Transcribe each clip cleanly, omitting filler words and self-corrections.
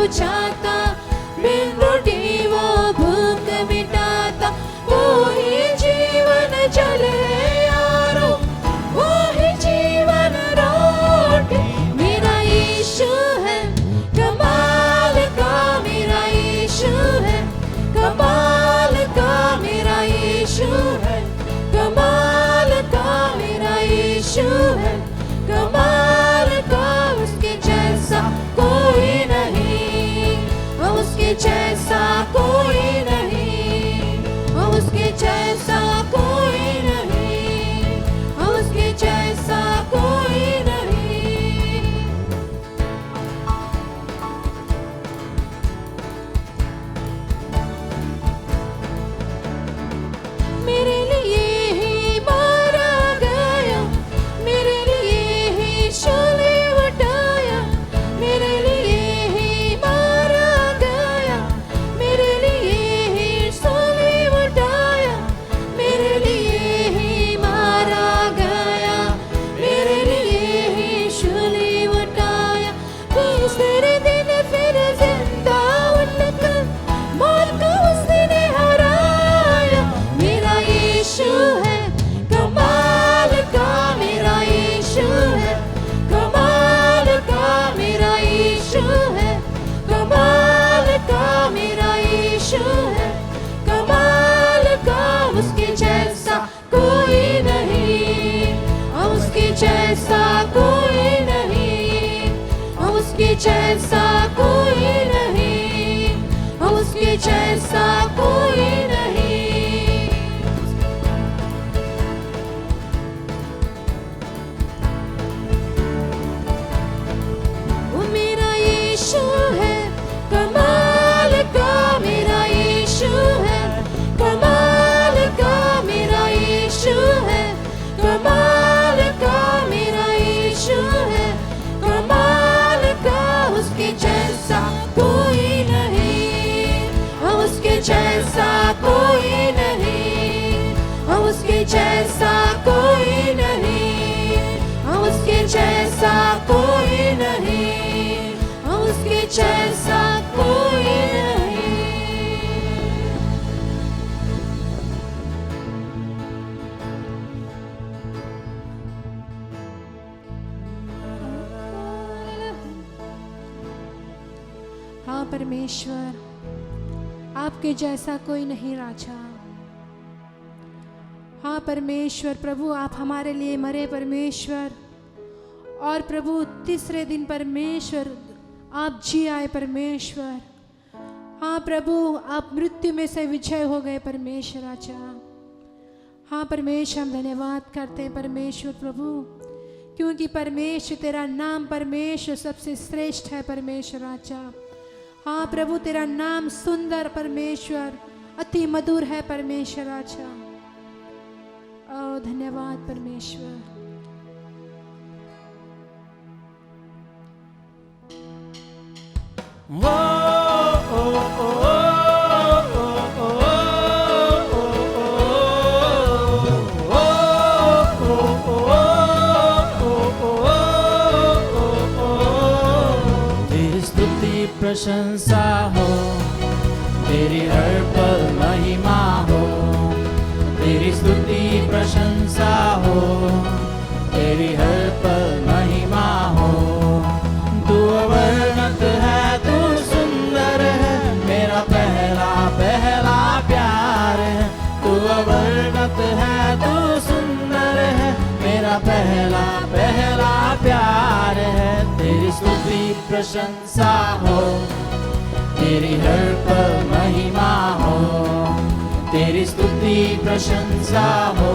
बुझाता, बिन रोटी वो भूख मिटाता। वो ही जीवन जल है यारो, वो ही जीवन रोटी। मेरा यीशु है कमाल का, मेरा यीशु है कमाल का, मेरा यीशु है कमाल का, मेरा यीशु है कमाल का। उसके जैसा कोई नहीं, उसके जैसा कोई नहीं, उसके जैसा कोई नहीं, उसके जैसा कोई नहीं। मेरे लिए ही मारा गया, मेरे लिए ही शूली उठाया, मेरे लिए ही मारा गया, मेरे लिए ही शूली उठाया, मेरे लिए ही मारा गया, मेरे लिए ही शूली उठाया। तीसरे दिन फिर जिंदा उठकर मौत को उसने हराया। मेरा यीशु है कमाल का, मेरा यीशु है कमाल का, मेरा यीशु है कमाल का, मेरा यीशु है कमाल का। उसके जैसा कोई नहीं, उसके जैसा कोई नहीं, उसके जैसा कोई नहीं, उसके जैसा कोई नहीं। वो मेरा यीशु है कमाल का, मेरा यीशु है कमाल का, मेरा यीशु है कमाल का, मेरा यीशु है कमाल का। उसके जैसा कोई नहीं, उसके जैसा कोई नहीं, उसके जैसा कोई नहीं, उसके जैसा कोई नहीं, उसके जैसा कोई नहीं। हाँ परमेश्वर, आपके जैसा कोई नहीं राजा। हाँ परमेश्वर, प्रभु आप हमारे लिए मरे परमेश्वर, और प्रभु तीसरे दिन परमेश्वर आप जी आए परमेश्वर। हाँ प्रभु, आप मृत्यु में से विजय हो गए परमेश्वर राजा। हाँ परमेश्वर, हम धन्यवाद करते हैं परमेश्वर प्रभु, क्योंकि परमेश्वर तेरा नाम परमेश्वर सबसे श्रेष्ठ है परमेश्वर राजा। हाँ प्रभु, तेरा नाम सुंदर परमेश्वर अति मधुर है परमेश्वर राजा। ओ धन्यवाद परमेश्वर। वो ओ ओ तेरी स्तुति प्रशंसा हो, तेरी हर पल महिमा हो, तेरी स्तुति प्रशंसा हो, तेरी हर पल महिमा हो। तू अवर्णत है, तू सुंदर है, मेरा पहला पहला प्यार है। तू अवर्णत है, तू सुंदर है, मेरा पहला पहला प्यार है। तेरी स्तुति प्रशंसा हो, तेरी हर पल महिमा हो, तेरी स्तुति प्रशंसा हो,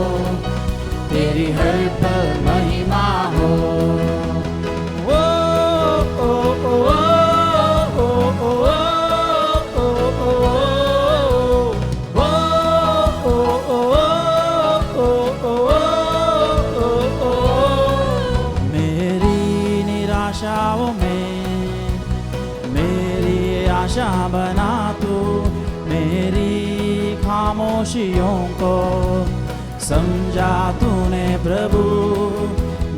तेरी हर पल महिमा हो। ओ ओ ओ ओ ओ मेरी निराशाओं में मेरी आशा बना तू, मेरी खामोशियों को समझा तूने प्रभु।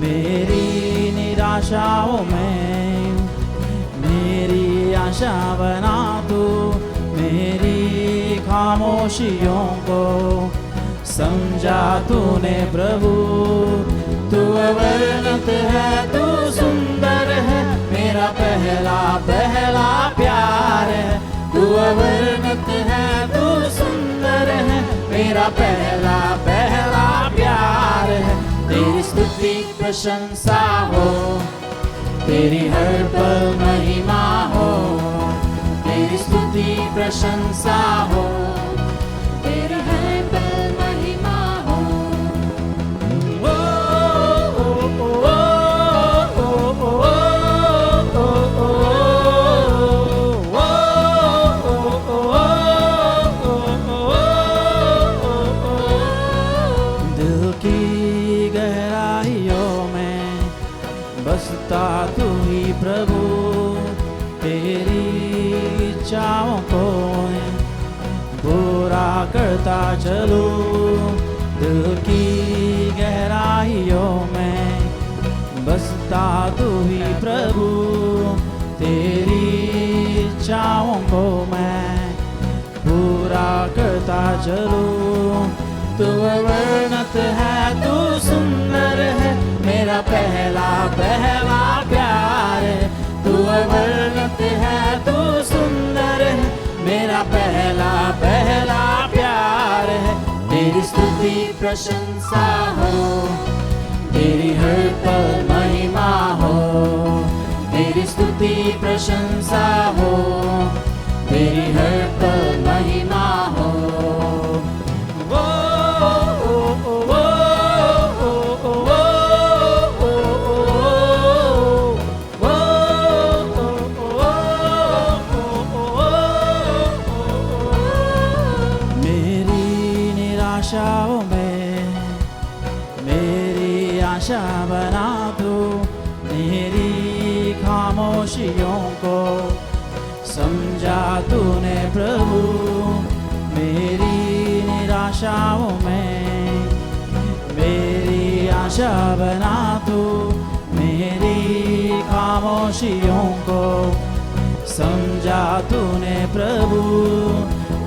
मेरी निराशाओं में मेरी आशा बना तू मेरी खामोशियों को। समझा तूने प्रभु तू अवर्णित है, तू सुंदर है, मेरा पहला पहला प्यार है। तू अवर्णित है, तू सुंदर है, मेरा पहला पहला प्यार है। तेरी स्तुति प्रशंसा हो, तेरी हर पल महिमा हो। तेरी स्तुति प्रशंसा हो, तेरी हर पल महिमा हो। ओ ओ ओ ओ ओ ओ ओ। दिल की गहराइयों में बसता तू ही प्रभु, तेरी इच्छाओं को पूरा करता चलूं। दिल की गहराइयों में बसता तू ही प्रभु, तेरी इच्छाओं को मैं पूरा करता चलूं। तू अवर्णित है, तू सुंदर है, मेरा पहला पहला प्यार है। तू अवर्णित है, तू सुंदर है, मेरा पहला पहला प्यार है। तेरी स्तुति प्रशंसा हो, तेरी हर पल महिमा हो। तेरी स्तुति प्रशंसा हो, तेरी हर पल महिमा हो। आशाओं में मेरी आशा बना तू मेरी खामोशियों को। समझा तूने प्रभु मेरी निराशाओं में मेरी आशा बना तू मेरी खामोशियों को। समझा तूने प्रभु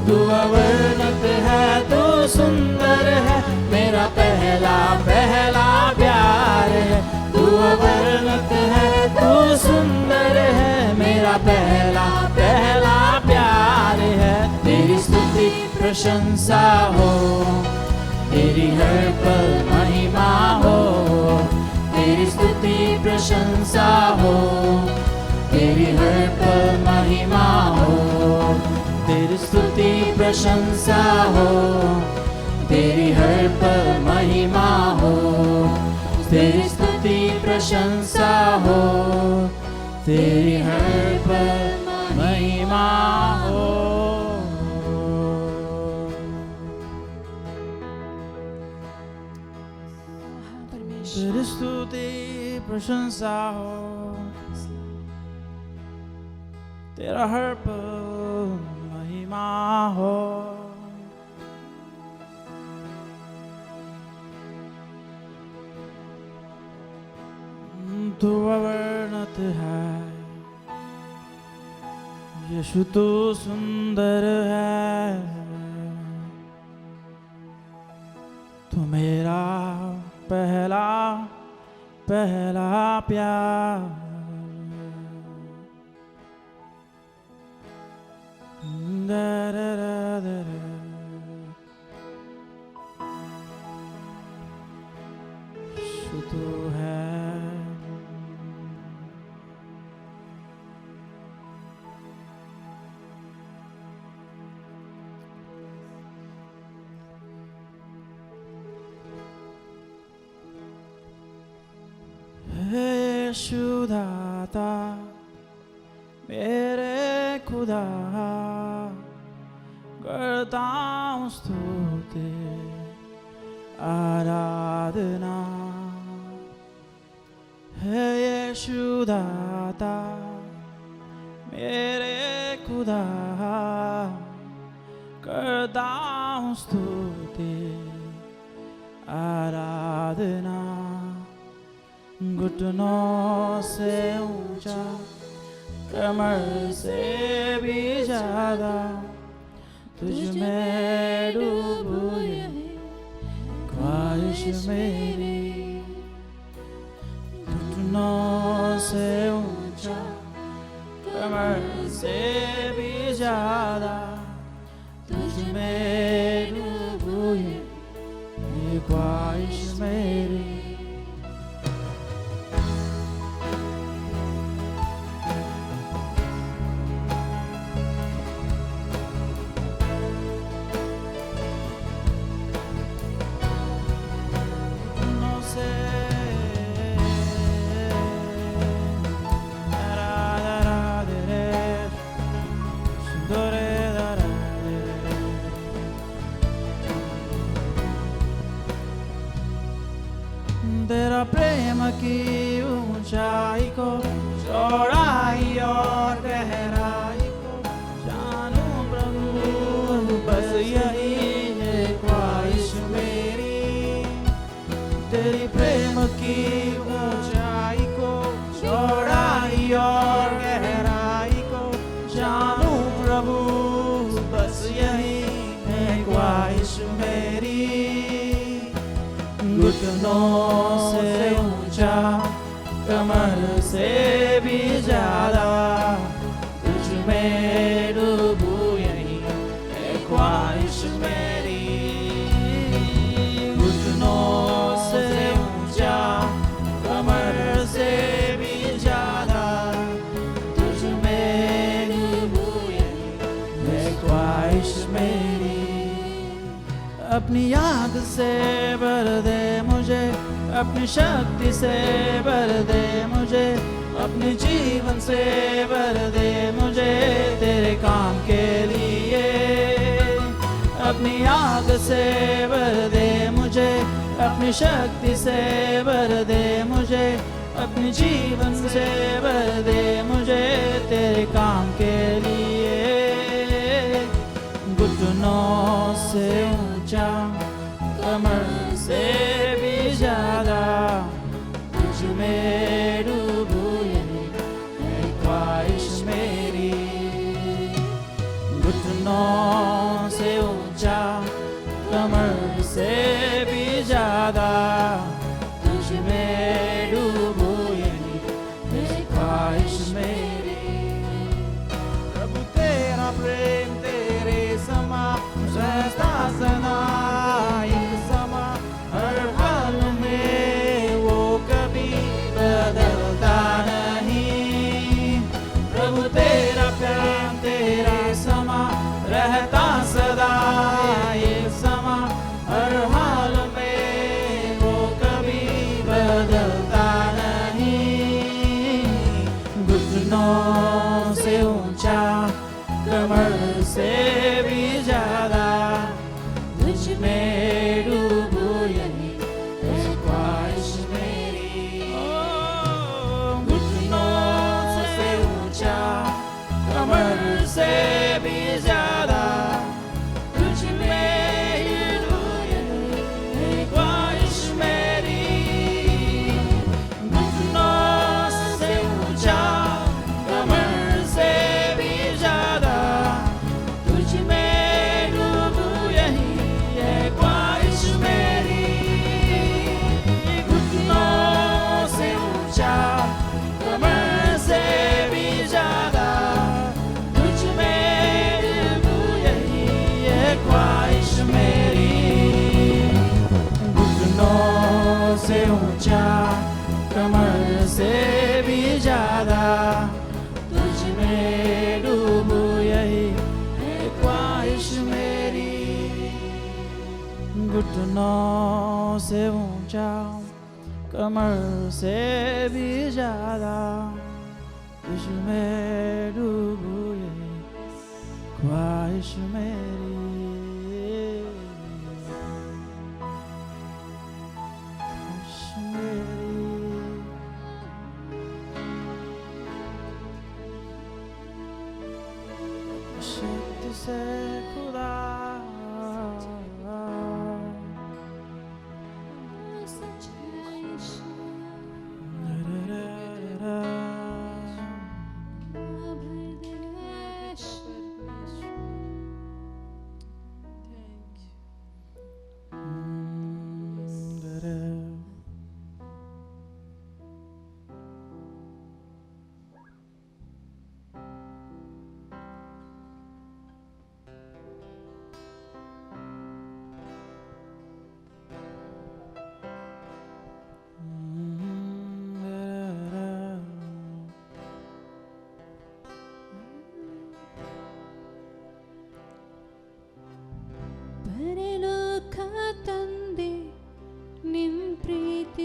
तू अवर्णित है, तू सुंदर है, मेरा पहला पहला प्यार है। तू अवर्णित है, तू सुंदर है, मेरा पहला पहला प्यार है। तेरी स्तुति प्रशंसा हो, तेरी हर पल महिमा हो। तेरी स्तुति प्रशंसा हो, तेरी हर पल महिमा हो। तेरी स्तुति प्रशंसा हो, तेरी हर पल महिमा हो। तेरी स्तुति प्रशंसा हो, तेरी हर पल महिमा हो। तेरी स्तुति प्रशंसा हो, तेरा हर पल महिमा हो। तू अवर्णित है यीशु, तू सुंदर है, तू मेरा पहला पहला प्यार। यीशु तू है। यीशु दाता मेरे खुदा, करता हूँ स्तुति आराधना। है यीशु दाता मेरे खुदा, करता हूँ स्तुति आराधना। घुटनों से ऊंचा कमर से भी ज्यादा तुझ में डूबूं यही ख्वाहिश मेरी। घुटनों से ऊंचा कमर से भी ज्यादा तुझ में डूबूं ये ख्वाहिश मेरी। घुटनों से तेरा प्रेम की ऊंचाई को चौड़ाई और गहराई को जानूं प्रभु बस यही है ख्वाहिश मेरी। तेरी प्रेम की ऊंचाई को चौड़ाई और गहराई को जानूं प्रभु बस यही है ख्वाहिश मेरी। घुटनों से ऊंचा कमर से भी ज्यादा तुझ में डूबूं यही है ख्वाहिश मेरी। घुटनों से ऊंचा कमर से भी ज्यादा तुझ में डूबूं यही है ख्वाहिश मेरी। अपनी याद से भर दे मुझे, अपनी शक्ति से भर दे मुझे, अपने जीवन से भर दे मुझे तेरे काम के लिए। अपनी आग से भर दे मुझे, अपनी शक्ति से भर दे मुझे, अपने जीवन से भर दे मुझे तेरे काम के लिए। घुटनों से ऊंचा कमर से भी ज्यादा तुझ में डूबूं यही है ख्वाहिश मेरी। घुटनों से ऊंचा कमर से भी ज्यादा तुझ में डूबूं यही है ख्वाहिश मेरी। प्रभु तेरा प्रेम तेरे समा सहता सना एक समा हर हाल में वो कभी बदलता नहीं। प्रभु तेरा प्रेम तेरा समा रहता सदा एक समा हर हाल में वो कभी बदलता नहीं। घुटनों से ऊंचा कमर से भी ज्यादा तुझ में डूबूं यही है ख्वाहिश मेरी। घुटनों से ऊंचा कमर से भी ज्यादा तुझ में डूबूं यही है ख्वाहिश मेरी। घुटनों से ऊंचा कमर से भी ज्यादा तुझ में डूबूं यही है ख्वाहिश मेरी। घुटनों से ऊंचा कमर से भी ज्यादा तुझ में डूबूं यही है ख्वाहिश मेरी। घुटनों से ऊंचा कमर से भी ज्यादा तुझ में डूबूं यही है ख्वाहिश मेरी। घुटनों से ऊंचा कमर से भी ज्यादा तुझ में डूबूं यही ख्वाहिश मेरी। ख्वाहिश मेरी। शक्ति से खुदा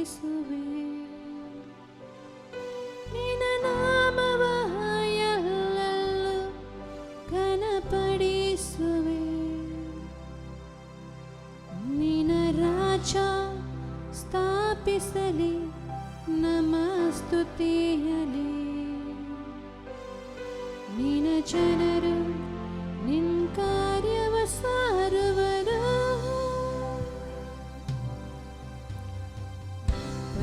ಸ್ತುತಿಸುವೆ ನಿನ್ನ ನಾಮವ ಎಲ್ಲೆಲ್ಲೂ ಘನಪಡಿಸುವೆ ನಿನ್ನ ರಾಜ ಸ್ಥಾಪಿಸಲಿ ನಮ್ಮ ಸ್ತುತಿಯಲಿ ನಿನ್ನ ಜನರು ನಿನ್ ಕಾರ್ಯವ ಸಾರುವರು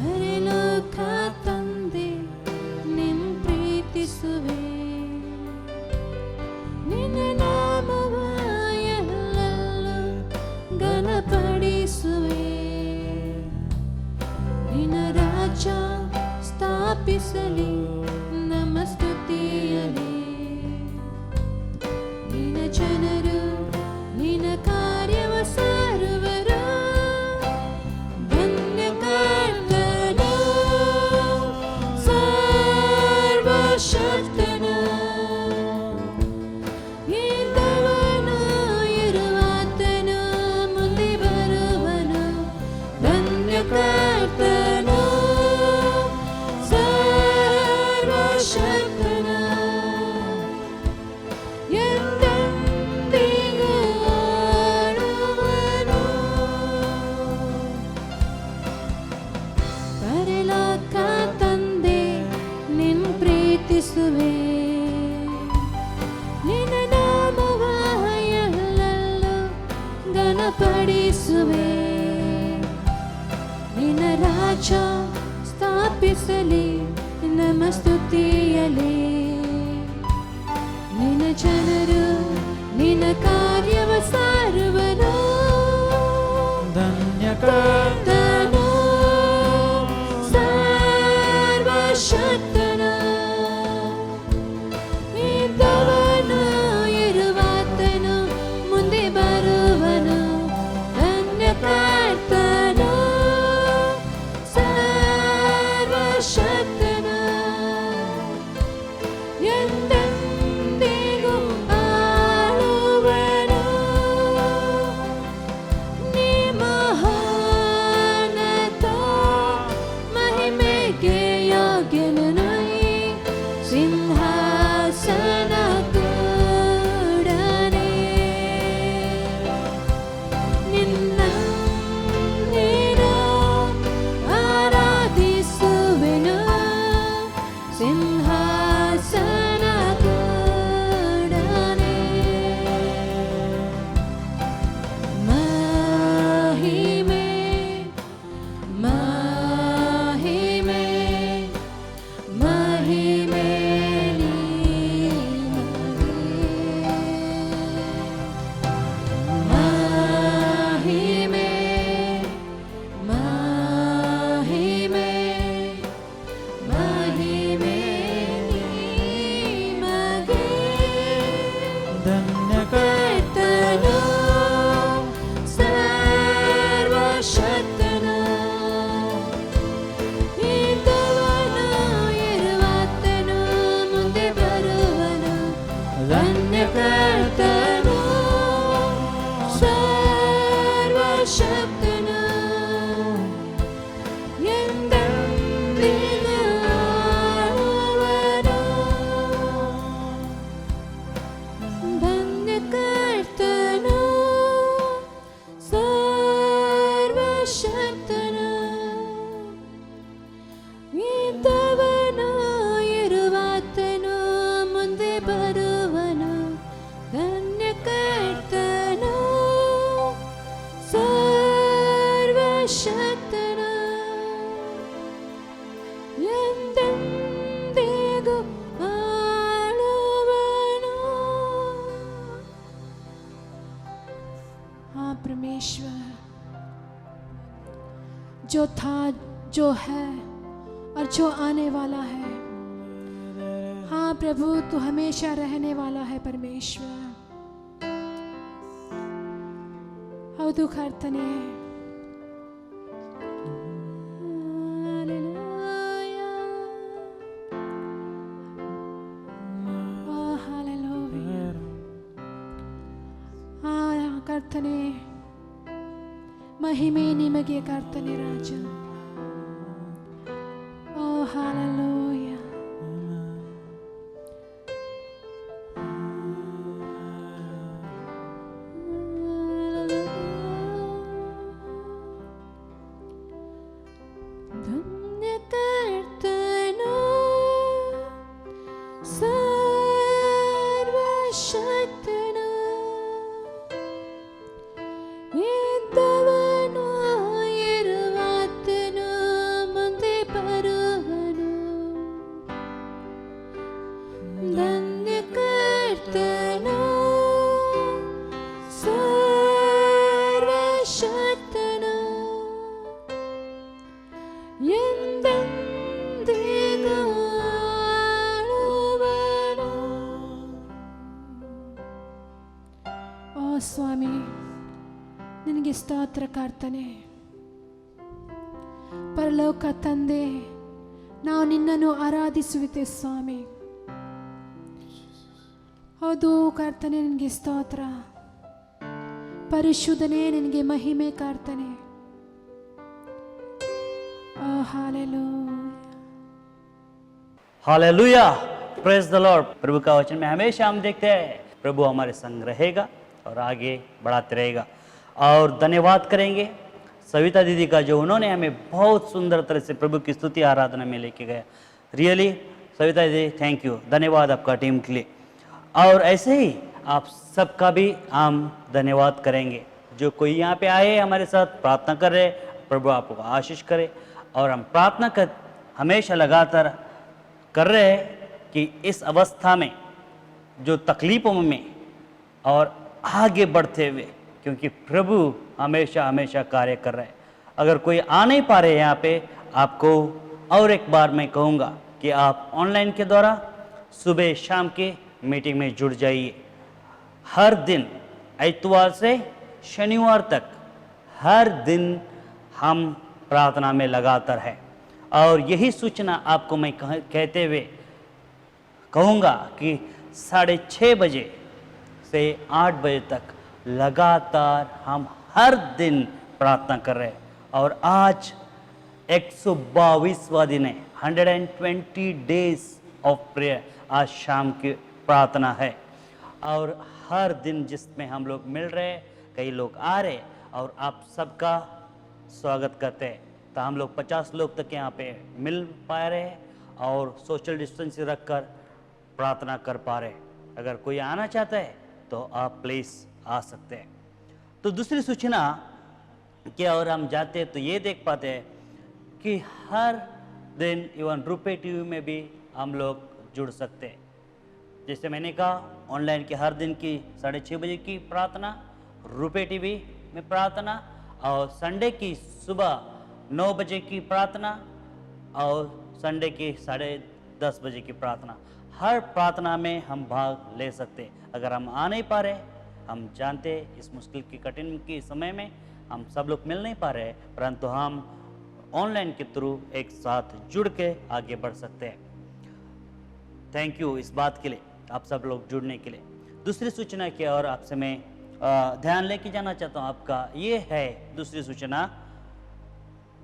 ಪರಲೋಕ ತಂದೆ ನಿನ್ ಪ್ರೀತಿಸುವೆ ನಿನ್ನ ನಾಮವ ಎಲ್ಲೆಲ್ಲೂ ಘನಪಡಿಸುವೆ ನಿನ್ನ ರಾಜ ಸ್ಥಾಪಿಸಲಿ ನಮ್ಮ ಸ್ತುತಿಯಲಿ ನಿನ್ನ ಜನರು ನಿನ್ನ ಕಾರ್ಯವ ಸಾರುವರು ಧನ್ಯ ಕರ್ತನು ಸರ್ವಶಕ್ತನು ಇದ್ದವನು ಇರುವಾತನು ಮುಂದೆ ಬರುವನು ಧನ್ಯ ಕರ್ತನು ಸರ್ವಶಕ್ತನು ಎಂದೆಂದಿಗೂ ಆಳುವನು ಪರಲೋಕ ತಂದೆ ನಿನ್ ಪ್ರೀತಿಸುವೆ ನಿನ್ನ ನಾಮವ ಎಲ್ಲೆಲ್ಲೂ ಘನಪಡಿಸುವೆ ನಿನ್ನ ರಾಜ ಸ್ಥಾಪಿಸಲಿ ನಮ್ಮ ಸ್ತುತಿಯಲಿ ನಿನ್ನ ಜನರು ನಿನ್ನ ಕಾರ್ಯವ ಸಾರುವರು ಧನ್ಯ ಕರ್ತನು ಸರ್ವಶಕ್ತನು ಇದ್ದವನು ಇರುವಾತನು ಮುಂದೆ ಬರುವನು ಧನ್ಯ ಕರ್ತನು ಸರ್ವಶಕ್ತನು ಎಂದೆಂದಿಗೂ ಆಳುವನು ನೀ ಮಹಾನತ ಮಹಿಮೆಗೆ ಯೋಗ್ಯನು ಸಿಂಹಾಸನ ಕೂಡನೆ ನಿನ್ನ ನೀನು ಆರಾಧಿಸುವೆನು ಸಿಂಹಾಸನ ಕೂಡನೆ ಮಹಿಮೆ ಮಹಿಮೆ ಮಹಿಮೆ ಮಹಿಮೆ ಮಹಿಮೆ ಮಹಿಮೆ ನಿಮಗೆ ಧನ್ಯ ಕರ್ತನು ಸರ್ವಶಕ್ತನು ಇದ್ದವನು ಇರುವಾತನು ಮುಂದೆ ಬರುವನು ಧನ್ಯ ಕರ್ತನು ಸರ್ವಶಕ್ತನು ಎಂದೆಂದಿಗೂ ಆಳುವನು ಧನ್ಯ ಕರ್ತನು ಸರ್ವಶಕ್ತನು ಇದ್ದವನು ಇರುವಾತನು ಮುಂದೆ ಬರುವನು ಧನ್ಯ ಕರ್ತನು ಸರ್ವಶಕ್ತನು ಎಂದೆಂದಿಗೂ ಆಳುವನು हाँ परमेश्वर जो था जो है और जो आने वाला है हाँ प्रभु तू हमेशा रहने वाला है परमेश्वर ಹೌದು ಕರ್ತನೇ ಕರ್ತನೆ ಮಹಿಮೆ ನಿಮಗೆ ಕರ್ತನೆ ರಾಜ हालेलुया। धन्य कर्तनो सर्वशक्तनो ಇದ್ದವನು ಇರುವಾತನು ಮುಂದೆ ಬರುವನು. ಧನ್ಯ ಕರ್ತನು ಸರ್ವಶಕ್ತನು ಎಂದೆಂದಿಗೂ ಆಳುವನು. ಓ ಸ್ವಾಮಿ, ನಿನಗೆ ಸ್ತೋತ್ರ ಕರ್ತನೆ. ಪರಲೋಕ ತಂದೆ, ನಾವು ನಿನ್ನನ್ನು ಆರಾಧಿಸುತ್ತೆ ಸ್ವಾಮಿ. ಹೌದು ಕರ್ತನೆ, ನಿನಗೆ ಸ್ತೋತ್ರ. ಪರಿಶುದ್ಧನೇ, ನಿನಗೆ ಮಹಿಮೆ ಕರ್ತನೆ. Hallelujah. Hallelujah, praise the lord. प्रभु का वचन में हमेशा हम देखते हैं प्रभु हमारे संग रहेगा और आगे बढ़ाते रहेगा। और धन्यवाद करेंगे सविता दीदी का, जो उन्होंने हमें बहुत सुंदर तरह से प्रभु की स्तुति आराधना में लेके गया। रियली सविता दीदी, थैंक यू, धन्यवाद आपका टीम के लिए। और ऐसे ही आप सबका भी हम धन्यवाद करेंगे। जो कोई यहाँ पे आए हमारे साथ प्रार्थना कर रहे, प्रभु आपको आशीष करे। और हम प्रार्थना कर हमेशा लगातार कर रहे हैं कि इस अवस्था में, जो तकलीफ़ों में और आगे बढ़ते हुए, क्योंकि प्रभु हमेशा हमेशा कार्य कर रहे हैं। अगर कोई आ नहीं पा रहे यहाँ पे, आपको और एक बार मैं कहूँगा कि आप ऑनलाइन के द्वारा सुबह शाम के मीटिंग में जुड़ जाइए। हर दिन इतवार से शनिवार तक हर दिन हम प्रार्थना में लगातार है। और यही सूचना आपको मैं कहते हुए कहूँगा कि 6:30 बजे से 8 बजे तक लगातार हम हर दिन प्रार्थना कर रहे हैं। और आज 122वां दिन है, 120 डेज ऑफ प्रेयर। आज शाम की प्रार्थना है और हर दिन जिसमें हम लोग मिल रहे हैं, कई लोग आ रहे और आप सबका स्वागत करते हैं। तो हम लोग 50 लोग तक यहाँ पे मिल पा रहे हैं और सोशल डिस्टेंसिंग रखकर प्रार्थना कर पा रहे हैं। अगर कोई आना चाहता है तो आप प्लीज़ आ सकते हैं। तो दूसरी सूचना कि और हम जाते हैं तो ये देख पाते हैं कि हर दिन इवन रुपए टीवी में भी हम लोग जुड़ सकते हैं। जैसे मैंने कहा, ऑनलाइन की हर दिन की 6:30 बजे की प्रार्थना, रुपए टीवी में प्रार्थना, और संडे की सुबह 9 बजे की प्रार्थना और संडे की 10:30 बजे की प्रार्थना। हर प्रार्थना में हम भाग ले सकते हैं। अगर हम आ नहीं पा रहे, हम जानते हैं इस मुश्किल की कठिन के समय में हम सब लोग मिल नहीं पा रहे, परंतु हम ऑनलाइन के थ्रू एक साथ जुड़ के आगे बढ़ सकते हैं। थैंक यू इस बात के लिए, आप सब लोग जुड़ने के लिए। दूसरी सूचना की और आपसे मैं ध्यान लेके जाना चाहता हूँ आपका, ये है दूसरी सूचना।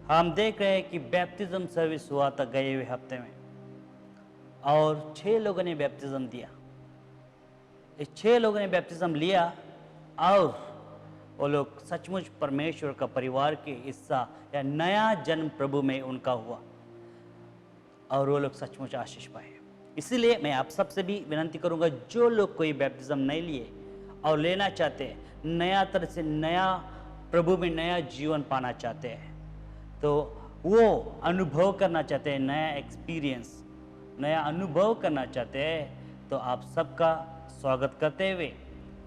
हम देख रहे हैं कि बैप्टिज्म सर्विस हुआ था गए हुए हफ्ते में और 6 लोगों ने बैप्टिज्म दिया। इस 6 लोगों ने बैप्टिज्म लिया और वो लोग सचमुच परमेश्वर का परिवार के हिस्सा या नया जन्म प्रभु में उनका हुआ और वो लोग सचमुच आशीष पाए। इसीलिए मैं आप सबसे भी विनती करूंगा, जो लोग कोई बैप्टिज्म नहीं लिए और लेना चाहते हैं, नया तरह से नया प्रभु में नया जीवन पाना चाहते हैं, तो वो अनुभव करना चाहते हैं, नया एक्सपीरियंस, नया अनुभव करना चाहते हैं, तो आप सबका स्वागत करते हुए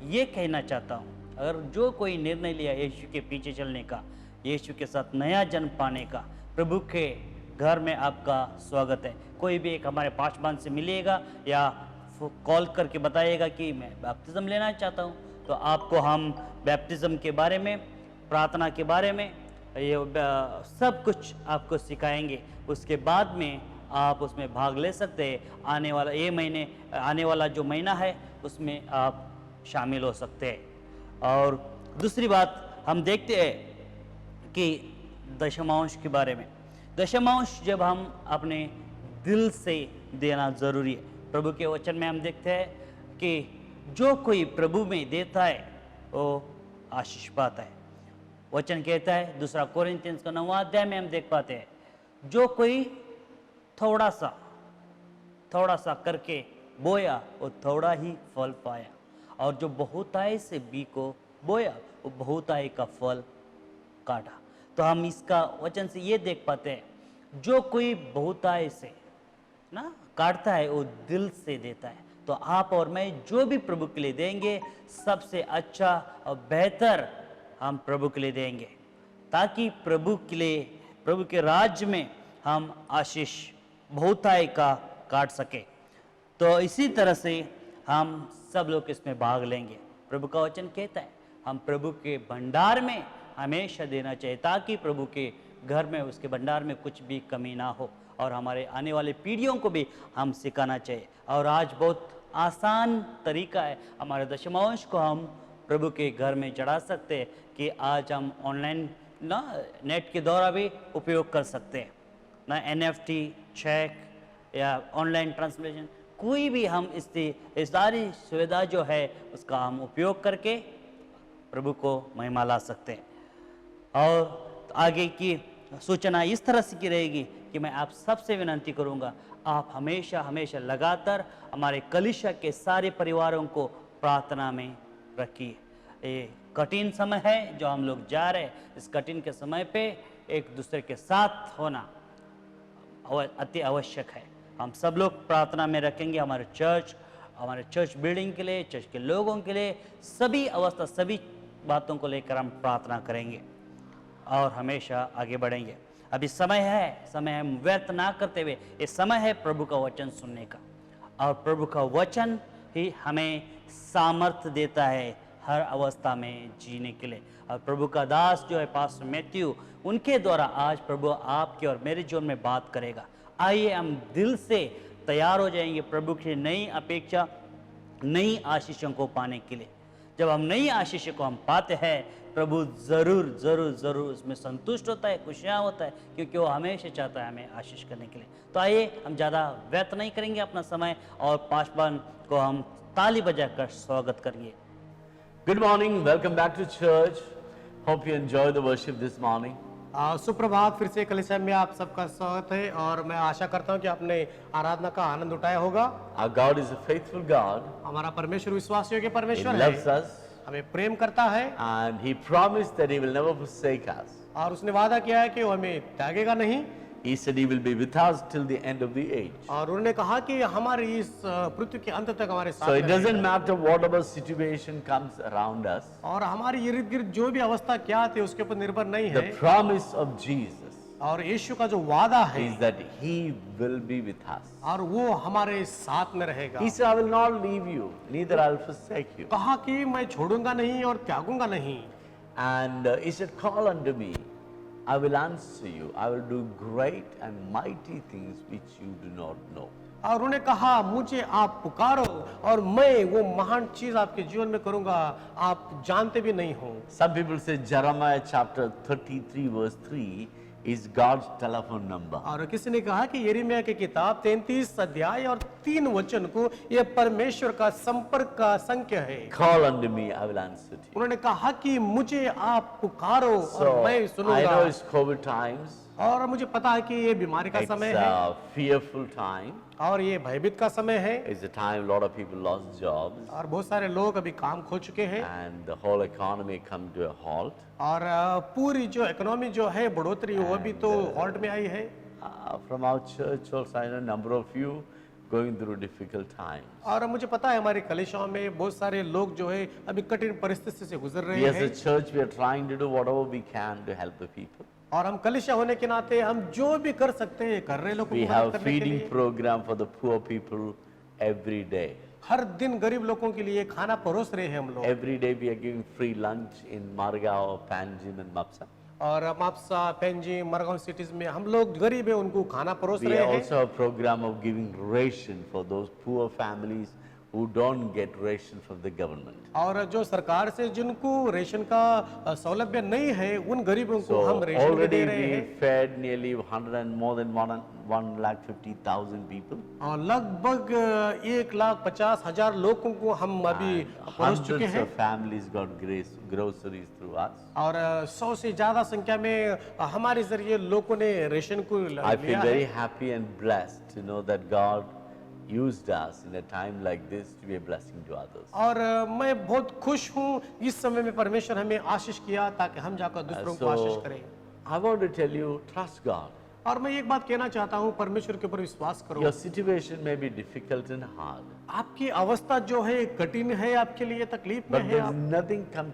ये कहना चाहता हूँ, अगर जो कोई निर्णय लिया यीशु के पीछे चलने का, यीशु के साथ नया जन्म पाने का, प्रभु के घर में आपका स्वागत है। कोई भी एक हमारे पासवान से मिलिएगा या कॉल करके बताइएगा कि मैं बैप्टिज्म लेना चाहता हूँ, तो आपको हम बैप्टिज्म के बारे में, प्रार्थना के बारे में, ये सब कुछ आपको सिखाएंगे। उसके बाद में आप उसमें भाग ले सकते हैं। आने वाला जो महीना है उसमें आप शामिल हो सकते हैं। और दूसरी बात हम देखते हैं कि दशमांश के बारे में। दशमांश जब हम अपने दिल से देना जरूरी है। प्रभु के वचन में हम देखते हैं कि जो कोई प्रभु में देता है वो आशीष पाता है। वचन कहता है, दूसरा कोरिन्थियंस का 9वां अध्याय में हम देख पाते हैं, जो कोई थोड़ा सा करके बोया वो थोड़ा ही फल पाया, और जो बहुताई से बी को बोया वो बहुताई का फल काटा। तो हम इसका वचन से ये देख पाते हैं, जो कोई बहुताई से ना काटता है वो दिल से देता है। तो आप और मैं जो भी प्रभु के लिए देंगे सबसे अच्छा और बेहतर हम प्रभु के लिए देंगे, ताकि प्रभु के लिए, प्रभु के राज्य में हम आशीष बहुताई का काट सके। तो इसी तरह से हम सब लोग इसमें भाग लेंगे। प्रभु का वचन कहता है हम प्रभु के भंडार में हमेशा देना चाहिए, ताकि प्रभु के घर में, उसके भंडार में कुछ भी कमी ना हो, और हमारे आने वाले पीढ़ियों को भी हम सिखाना चाहिए। और आज बहुत आसान तरीका है, हमारे दशमांश को हम प्रभु के घर में चढ़ा सकते हैं कि आज हम ऑनलाइन ना नेट के द्वारा भी उपयोग कर सकते हैं ना, NFT, चेक या ऑनलाइन ट्रांसलेशन, कोई भी हम इस सारी सुविधा जो है उसका हम उपयोग करके प्रभु को महिमा ला सकते हैं। और आगे की सूचना इस तरह से की रहेगी कि मैं आप सबसे विनती करूंगा, आप हमेशा लगातार हमारे कलीसिया के सारे परिवारों को प्रार्थना में रखिए। ये कठिन समय है जो हम लोग जा रहे हैं, इस कठिन के समय पे एक दूसरे के साथ होना अति आवश्यक है। हम सब लोग प्रार्थना में रखेंगे, हमारे चर्च बिल्डिंग के लिए, चर्च के लोगों के लिए, सभी अवस्था, सभी बातों को लेकर हम प्रार्थना करेंगे और हमेशा आगे बढ़ेंगे। अभी समय है व्यर्थ ना करते हुए, ये समय है प्रभु का वचन सुनने का, और प्रभु का वचन ही हमें सामर्थ्य देता है हर अवस्था में जीने के लिए। और प्रभु का दास जो है पास्टर मैथ्यू, उनके द्वारा आज प्रभु आपके और मेरे जीवन में बात करेगा। आइए हम दिल से तैयार हो जाएंगे प्रभु की नई अपेक्षा, नई आशीषों को पाने के लिए। जब हम नई आशीष को हम पाते हैं, प्रभु जरूर उसमें संतुष्ट होता है, खुशियाँ होता है, क्योंकि वो हमेशा चाहता है हमें आशीष करने के लिए। तो आइए हम ज़्यादा व्यर्थ नहीं करेंगे अपना समय, और पासवान को हम ताली बजाकर स्वागत करेंगे। Good morning, welcome back to church. Hope you enjoy the worship this morning. सुप्रभात, फिर से कलीसिया में आप सबका स्वागत है, और मैं आशा करता हूं कि आपने आराधना का आनंद उठाया होगा। Our God is a faithful God. हमारा परमेश्वर विश्वास योग्य He परमेश्वर loves है, us हमें प्रेम करता है, and He promised that He will never forsake us. और उसने वादा किया है कि वो हमें त्यागेगा नहीं, He said He will be with us till the end of the age. और उन्होंने कहा कि हमारी इस पृथ्वी के अंत तक हमारे साथ So it रहेगा। doesn't matter whatever situation comes around us. और हमारी इर्द गिर्द जो भी अवस्था क्या आती है उसके ऊपर निर्भर नहीं The है, promise of Jesus और यीशु का जो वादा है is that He will be with us. और वो हमारे साथ में रहेगा। He said, I will not leave you, neither I will forsake you. कहा कि मैं छोड़ूंगा नहीं और त्यागूंगा नहीं, And He said, call unto me, I will answer you. I will do great and mighty things which you do not know. और उन्होंने कहा मुझे आप पुकारो और मैं वो महान चीज आपके जीवन में करूंगा, आप जानते भी नहीं हो। Some people say Jeremiah chapter 33 verse 3 is God's telephone number. और किसी ने कहा कि यिर्मयाह की किताब 33 अध्याय और 3 वचन को ये परमेश्वर का संपर्क का संख्या है। Call unto me, I will answer to you. उन्होंने कहा कि मुझे आप पुकारो So और मैं I सुनूंगा। know it's COVID times. और मुझे पता है कि ये बीमारी का It's समय है a fearful time. और ये भयभीत का समय है, It's a time a lot of people lost jobs और बहुत सारे लोग अभी काम खो चुके हैं, and the whole economy come to a halt. और पूरी जो इकोनॉमी जो है बढ़ोतरी वो भी तो हॉल्ट में आई है। From our church also, I know a number of you going through difficult times. और मुझे पता है हमारी कलीसियाओं में बहुत सारे लोग जो है अभी कठिन परिस्थिति से गुजर रहे We as a हैं, church, we are trying to do whatever we can to help the people. और हम कलीसिया होने के नाते हम जो भी कर सकते हैं कर रहे लोगों We को have मदद करने के feeding लिए। program for the poor people every day. हर दिन गरीब लोगों के लिए खाना परोस रहे हैं हम लोग, Every day we are giving free lunch in Margao, Panjim and Mapsa. और मापसा, पेंजी, मरगांव सिटीज में हम लोग गरीब है उनको खाना परोस We रहे हैं। also have a program of giving ration for those poor families who don't get ration from the government. और जो सरकार से जिनको रेशन का सौलभ्य नहीं है उन गरीबों को So हम रेशन भी already दे रहे we हैं। fed nearly 100 and more than 150,000 people. और लगभग 1,50,000 लोगों को हम अभी परोस चुके Hundreds हैं of families got groceries through us. और 100 से ज्यादा संख्या में हमारे जरिए लोगों ने रेशन को I feel लिया very है happy and blessed to know that God used us in a time like this to be a blessing to others. और मैं बहुत खुश हूँ इस समय में परमेश्वर हमें आशीष किया ताकि हम जाकर दूसरों को आशीष So करें I want to tell you, trust God. और मैं एक बात कहना चाहता हूँ परमेश्वर के ऊपर विश्वास करो Your situation may be difficult and hard, आपकी अवस्था जो है कठिन है आपके लिए तकलीफ में but है there is आप, nothing come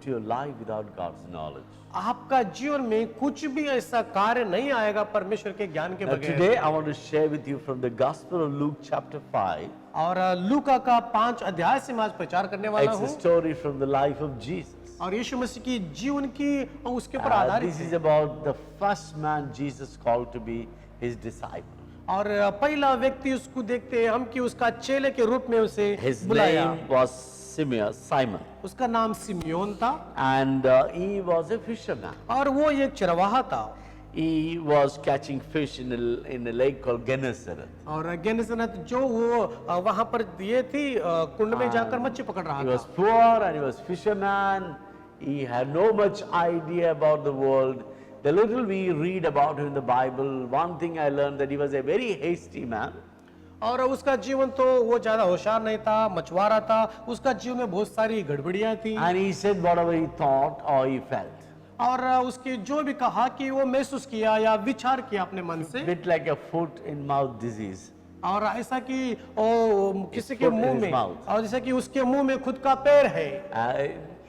to your life without God's knowledge. आपका जीवन में कुछ भी ऐसा कार्य नहीं आएगा परमेश्वर के ज्ञान के Now बगैर today I want to share with you from the Gospel of Luke chapter 5. और लूका का 5 अध्याय से मैं आज प्रचार करने वाला It's a हूँ story from the life of Jesus. और यीशु मसीह की जीवन की उसके ऊपर आधारित This है is about the first man Jesus called to be his disciple. और पहला व्यक्ति उसको देखते हैं हम कि उसका चेले के रूप में उसे His बुलाया name was Simon, उसका नाम सिमियोन था and he was a fisherman. और वो एक चरवाहा था He was catching fish in a lake called Gennesaret. और गेनेसरेत जो वो वहां पर ये थी कुंड में जाकर मच्छी पकड़ रहा He था was poor and he was fisherman. He had no much idea about the world. The little we read about him in the Bible, one thing I learned that he was a very hasty man. और उसका जीवन तो वो ज्यादा होशियार नहीं था मछुआरा था उसका जीवन में बहुत सारी गड़बड़ियां थी And he said whatever he thought or he felt. और उसके जो भी कहा कि वो महसूस किया या विचार किया अपने मन से Bit like a foot in mouth disease. और ऐसा कि ओ किसी के foot in मुंह his में mouth. और जैसा कि उसके मुंह में खुद का पैर है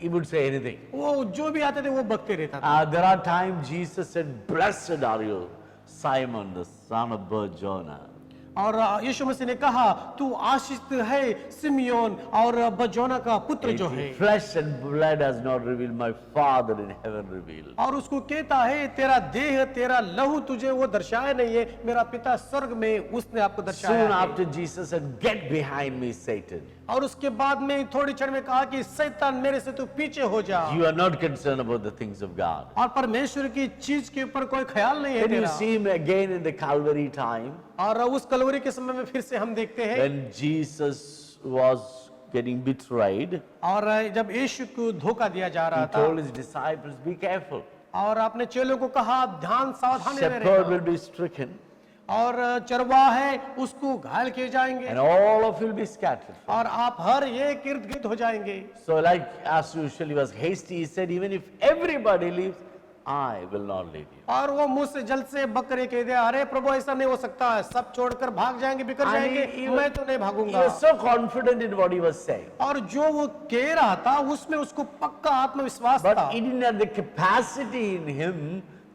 He would say anything. वो जो भी आते थे वो बकते रहता था There are times Jesus said, "Blessed are you, Simon, the son of Bar-Jonah." और यीशु मसीह ने कहा तू आशीषित है सिमियोन और बजोना का पुत्र जो है Flesh and blood has not revealed, my Father in heaven revealed. और उसको कहता है तेरा देह तेरा लहू तुझे वो दर्शाया नहीं है मेरा पिता स्वर्ग में उसने आपको Soon दर्शाया है after Jesus said, "Get behind me, Satan." और उसके बाद में थोड़ी क्षण में कहा कि शैतान मेरे से तू पीछे हो जा You are not concerned about the things of God. और परमेश्वर की चीज के ऊपर कोई ख्याल नहीं है Then you तेरा see him again in the Calvary time, और उस कलवरी के समय में फिर से हम देखते हैं when Jesus was getting betrayed. और जब यीशु को धोखा दिया जा He रहा था told his disciples, "Be careful. और अपने चेलों को कहा ध्यान सावधानी में Shepherd रहना will be stricken, और चरवाहा है उसको घायल किए जाएंगे and all of you will be scattered." और आप हर एक इर्द गिर्द हो जाएंगे So, like as usual, he was hasty. He said, "Even if everybody leaves, I will not leave you." और वो मुंह से जल्द से बकरे कह दिया अरे प्रभु ऐसा नहीं हो सकता है सब छोड़कर भाग जाएंगे बिखर And जाएंगे he मैं तो नहीं He भागूंगा was so confident in what he was saying, और जो वो कह रहा था उसमें उसको पक्का आत्मविश्वास था but he didn't have the capacity in him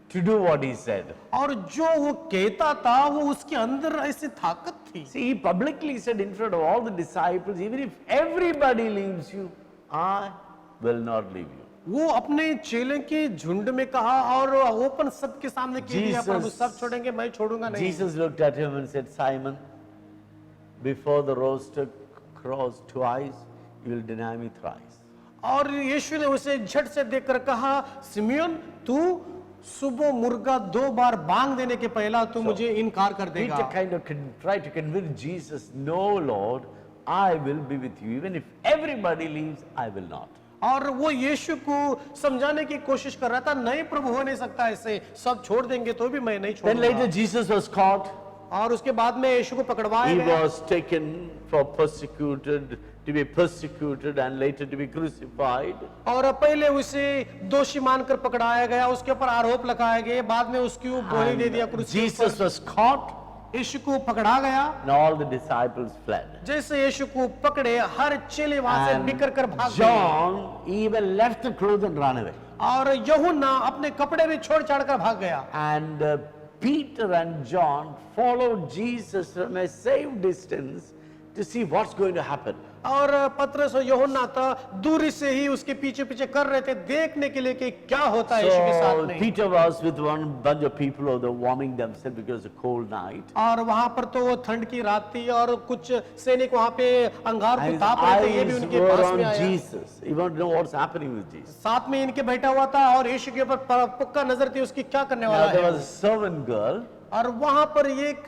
to do what he said. और जो वो कहता था वो उसके अंदर ऐसी ताकत थी See, he publicly said in front of all the disciples, "Even if everybody leaves you, I will not leave you." वो अपने चेले के झुंड में कहा और ओपन सबके सामने कह दिया Jesus- प्रभु सब छोड़ेंगे मैं छोड़ूंगा नहीं Jesus looked at him and said, "Simon, before the rooster crows twice, you will deny me thrice." और यीशु ने उसे झट से देखकर कहा सिमियोन तू सुबह मुर्गा 2 बार बांग देने के पहला तू मुझे इनकार कर देगा Peter kind of tried to convince Jesus, "No, Lord, I will be with you. Even if everybody leaves, I will not." और वो यीशु को समझाने की कोशिश कर रहा था नहीं प्रभु हो नहीं सकता ऐसे सब छोड़ देंगे तो भी मैं नहीं Then later छोड़ूंगा Jesus was caught. और उसके बाद में यीशु को पकड़वाया He गया was taken to be persecuted and later to be crucified. और पहले उसे दोषी मानकर पकड़ाया गया उसके ऊपर आरोप लगाए गए बाद में उसकी बोली दे दिया क्रूस के Jesus ऊपर। was caught यीशु को पकड़ा गया and all the disciples fled. जैसे यीशु को पकड़े हर चेले वहां से And बिखर कर भाग गए John even left the clothes and ran away. और यूहन्ना अपने कपड़े भी छोड़ छाड़ कर भाग गया And Peter and John followed Jesus from a safe distance to see what's going to happen. और पतरस और यूहन्ना तो दूरी से ही उसके पीछे पीछे कर रहे थे देखने के लिए कि क्या होता है यीशु के साथ So में Peter was with one bunch of people who were warming themselves because it's a cold night. और वहां पर तो वो ठंड की रात थी और कुछ सैनिक वहां पे अंगार And को his ताप रहे थे ये भी eyes उनके were पास में on आया Jesus. He wanted to know what's happening with Jesus. साथ में इनके बैठा हुआ था और यीशु के ऊपर पक्का नजर थी उसकी क्या करने वाला Now there है was a servant girl और वहां पर एक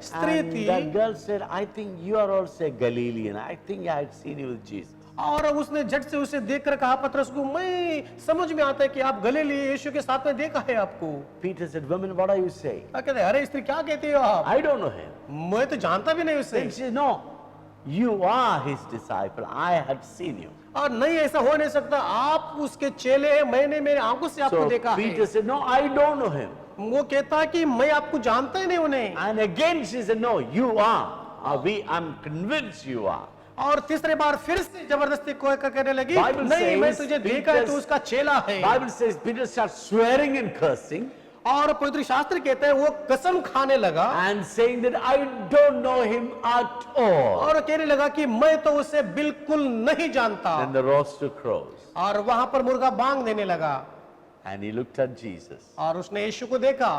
स्त्री And थी that girl said, I think you are also a Galilean. I think I had seen you with Jesus. और उसने झट से उसे देखकर कहा पतरस को, मैं समझ में आता है कि आप गलीली यीशु के साथ में देखा है आपको। Peter said, woman, what are you saying? कहते अरे स्त्री क्या कहते हो आप? I don't know him. मैं तो जानता भी नहीं उसे। Then she said, no, you are his disciple. I had seen you. और नहीं, ऐसा हो नहीं सकता, आप उसके चेले हैं, मैंने मेरे आंखों से आपको So देखा Peter है। said, no, I don't know him. वो कहता कि मैं आपको जानता ही नहीं उन्हें। And again she said, no, you are. I'm convinced you are. और तीसरे बार फिर से जबरदस्ती कोई कहने लगी, Bible नहीं, मैं says तुझे देखा है, तू Peter's- उसका चेला है। Bible says Peter starts swearing and cursing और पवित्र शास्त्र कहते हैं वो कसम खाने लगा and saying that I don't know him at all. और कहने लगा कि मैं तो उसे बिल्कुल नहीं जानता। Then the rooster crows और वहां पर मुर्गा बांग देने लगा and he looked at Jesus और उसने यीशु को देखा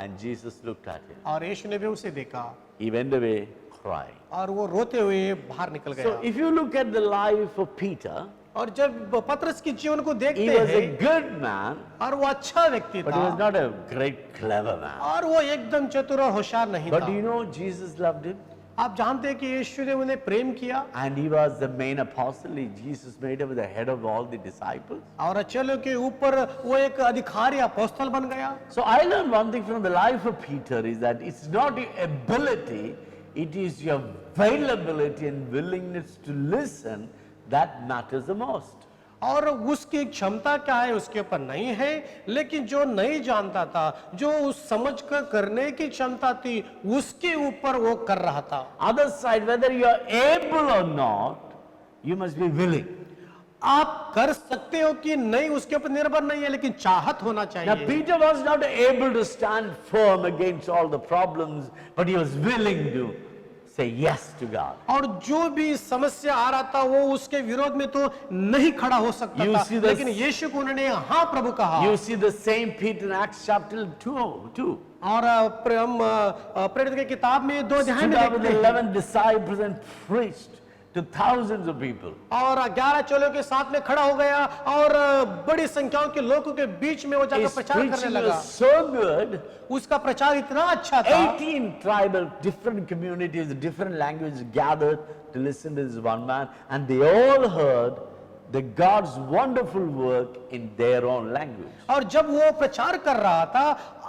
and Jesus looked at him. और यीशु ने भी उसे देखा He went away crying. और वो रोते हुए बाहर निकल So गया। if you look at the life of Peter, और जब पतरस की जीवन को he देखते was a हैं good man, और वो अच्छा व्यक्ति but he was था not a great clever man. और वो एकदम चतुर और होशियार नहीं But था। you know, Jesus loved him आप जानते हैं कि यीशु ने उन्हें प्रेम किया and he was the main apostle. Jesus made him the head of all the disciples. और चलो के ऊपर वो एक अधिकारी अपोस्तल बन गया। So I learned one thing from the life of Peter is that it's not your ability, it is your availability and willingness to listen that matters the most. और उसकी क्षमता क्या है उसके ऊपर नहीं है, लेकिन जो नहीं जानता था, जो उस समझ कर करने की क्षमता थी, उसके ऊपर वो कर रहा था। Other side, whether you are able or not, you must be willing. आप कर सकते हो कि नहीं उसके ऊपर निर्भर नहीं है, लेकिन चाहत होना Now चाहिए। Peter was not able to stand firm against all the problems, but he was willing to say yes to God. और जो भी समस्या आ रहा था वो उसके विरोध में तो नहीं खड़ा हो सकता You था, see the- लेकिन यीशु को उन्होंने हाँ प्रभु कहा। You see the same Peter in Acts chapter 2. और हम प्रेरित की किताब में 2 अध्याय Stood में up with देखते हैं 11 disciples and preached to thousands of people. और 11 चेलों के साथ में खड़ा हो गया और बड़ी संख्याओं के लोगों के बीच में वो जाकर His प्रचार करने preaching लगा। was so good. उसका प्रचार इतना अच्छा था 18 tribal, different communities, different languages gathered to listen to this one man, and they all heard the God's wonderful work in their own language. और जब वो प्रचार कर रहा था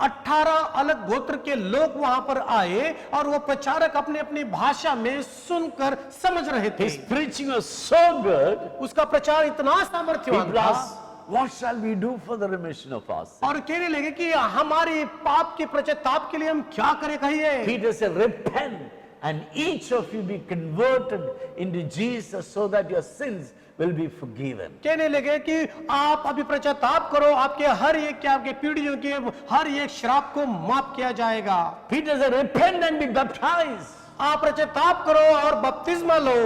18 अलग गोत्र के लोग वहां पर आए और वो प्रचारक अपने अपनी भाषा में सुनकर समझ रहे थे। His preaching was so good. उसका प्रचार इतना सामर्थ्यवान People था asked, what shall we do for the remission of our sins? और कहने लगे कि हमारे पाप के पश्चाताप के लिए हम क्या करें कहिए। Peter said, repent and each of you be converted into Jesus so that your sins will be forgiven. कहने लगे कि आप अभी पश्चाताप करो, आपके हर एक के आपके पीढ़ियों के हर एक श्राप को माफ किया जाएगा। Peter said, repent and be baptized. आप पश्चाताप करो और बपतिस्मा लो।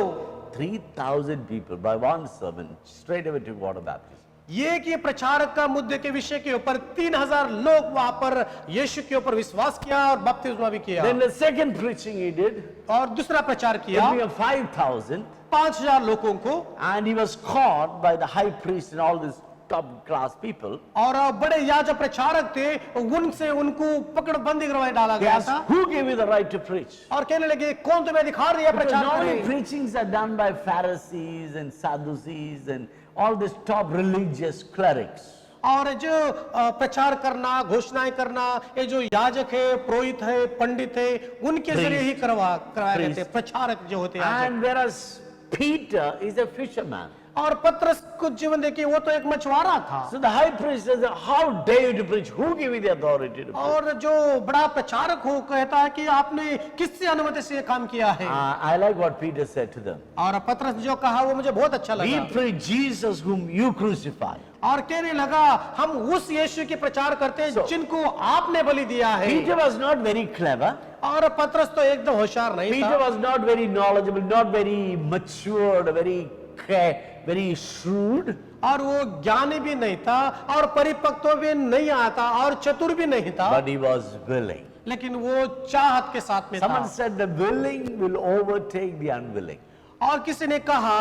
3,000 people by one sermon straight away took water baptism. ये कि प्रचारक का मुद्दे के विषय के ऊपर 3000 लोग वहां पर यीशु के ऊपर विश्वास किया और बपतिस्मा भी किया। Then the second preaching he did, और दूसरा प्रचार किया we have 5,000, 5000 लोगों को and he was caught by the high priest and all these top class people. और बड़े याजक प्रचारक थे, उनसे उनको पकड़ बंदी करवाए डाला He गया asked, था who gave you the right to preach? और कहने लगे कौन तुम्हें अधिकार दिया Because प्रचार normally करने। preachings are done by Pharisees and Sadducees and all these top religious clerics. और जो प्रचार करना, घोषणाएं करना, ये जो याजक है, पुरोहित है, पंडित है, उनके जरिए ही करवाए गए थे। प्रचारक जो होते हैं And whereas Peter is a fisherman. और पतरस को जीवन देखिए वो तो एक मछुआरा था। So the high priest says, how dare you to preach? Who gave you the authority to preach? और जो बड़ा प्रचारक हो कहता है कि आपने किससे अनुमति से ये काम किया है। I like what Peter said to them. और पतरस जो कहा वो मुझे बहुत अच्छा We लगा preach Jesus whom you crucified. और कहने लगा हम उस यीशु की प्रचार करते हैं जिनको आपने बलि दिया है। Peter was not very clever. और पतरस तो एकदम होशियार नहीं Peter था। was not very knowledgeable, not very matured, very shrewd. और वो ज्ञानी भी नहीं था और परिपक्व भी नहीं आता और चतुर भी नहीं था, But he was willing. लेकिन वो चाहत के साथ में था। Someone said the willing will overtake the unwilling. और किसी ने कहा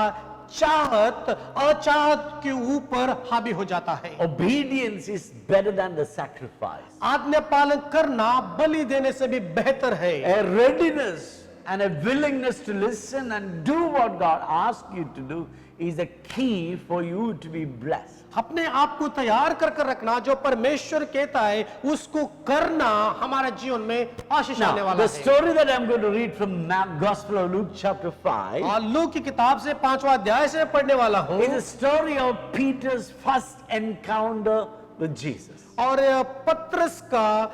चाहत अचाहत के ऊपर हावी हो जाता है। Obedience is better than the sacrifice. आज्ञा पालन करना बलि देने से भी बेहतर है। A readiness and a willingness to listen and do what God asks you to do is the key for you to be blessed. अपने आप को तैयार कर कर रखना, जो परमेश्वर कहता है उसको करना हमारे जीवन में आशीष आने Now, वाला the है। story that I'm going to read from Gospel of Luke chapter 5 और लूक की किताब से 5वां अध्याय से पढ़ने वाला हूँ। is a story of Peter's first encounter with Jesus. और पत्रस का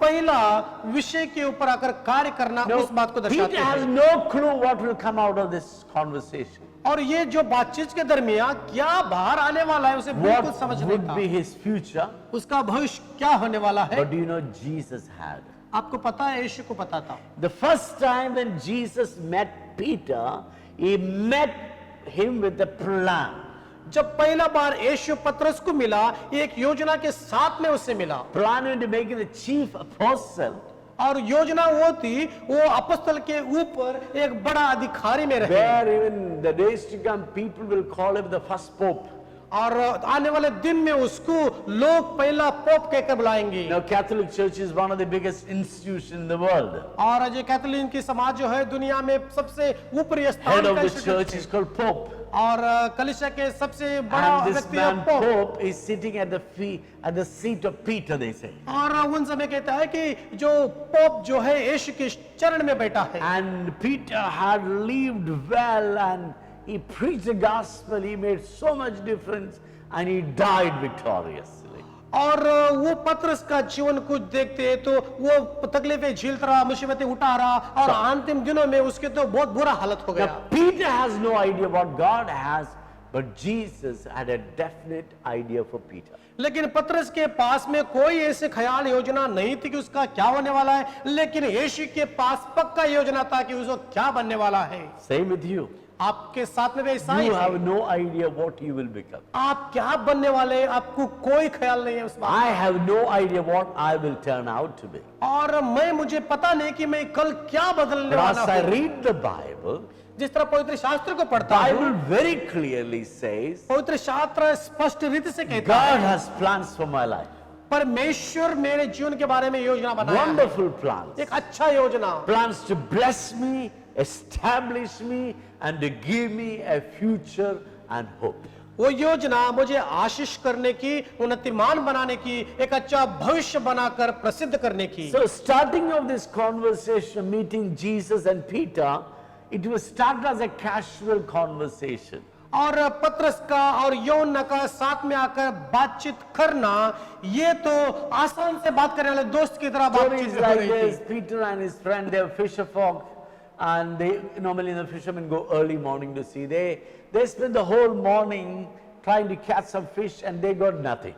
पहला विषय के ऊपर आकर कार्य करना Now, उस बात को दर्शाते Peter has हैं। no clue what will come out of this conversation. और ये जो बातचीत के दरमियान क्या बाहर आने वाला है उसे बिल्कुल समझ What नहीं would था। be his future? उसका भविष्य क्या होने वाला है। But do you know Jesus had? आपको पता है, यीशु को पता था। The first time when Jesus met Peter, he met him with a plan. जब पहला बार यीशु पतरस को मिला, एक योजना के साथ में उससे मिला। Plan to make him the chief apostle. और योजना वो थी, वो अपostल के ऊपर एक बड़ा अधिकारी में रहे। Where even the days to come, people will call him the first pope. और आने वाले दिन में उसको लोग पहला पोप कहकर बुलाएंगे। Now, Catholic Church is one of the biggest institutions in the world. और जो कैथोलिक की समाज जो है दुनिया में सबसे ऊपरी स्थान Head of का the इंस्टीट्यूट church है। is called Pope. और कलीसिया के सबसे बड़ा And this व्यक्ति man है pope. Pope is sitting at the seat of Peter, they say. और उन समय कहता है कि जो पोप जो है यीशु के चरण में बैठा है। And Peter had lived well and he preached the gospel, he made so much difference and he died victoriously. और वो पतरस का जीवन कुछ देखते हैं तो वो तकलीफें झेलता रहा, मुसीबतें उठा रहा और अंतिम दिनों में उसके तो बहुत बुरा हालत हो गया। Now, Peter has no idea what God has, but Jesus had a definite idea for Peter. लेकिन पतरस के पास में कोई ऐसे ख्याल योजना नहीं थी कि उसका क्या होने वाला है, लेकिन यीशु के पास पक्का योजना था कि उसको क्या बनने वाला है। Same with you. आपके साथ में भी ऐसा ही You है। have no idea what you will become. आप क्या बनने वाले हैं, आपको कोई ख्याल नहीं है उस बात I have no idea what I will turn out to be. का। और मुझे पता नहीं कि मैं कल क्या बदलने But as वाला I हूँ। read the Bible, जिस तरह पवित्र शास्त्र को पढ़ता हूँ, Bible very clearly says पवित्र शास्त्र स्पष्ट रीति से कहता God है has plans for my life. परमेश्वर मेरे जीवन के बारे में योजना बनाया है। Wonderful plans. एक अच्छा योजना, Plans to bless me, establish me, and to give me a future and hope. वो योजना मुझे आशीष करने की, उन्नतिमान बनाने की, एक अच्छा भविष्य बनाकर प्रसिद्ध करने की। So, starting of this conversation, meeting Jesus and Peter, it was started as a casual conversation. और पतरस का और यौना का साथ में आकर बातचीत करना, ये तो आसान से बात करने वाले दोस्त की तरह Stories बातचीत हो like रही this, थी। Peter and his friend, they are fisher folk, and they normally the fishermen go early morning to sea. They spend the whole morning trying to catch some fish, and they got nothing.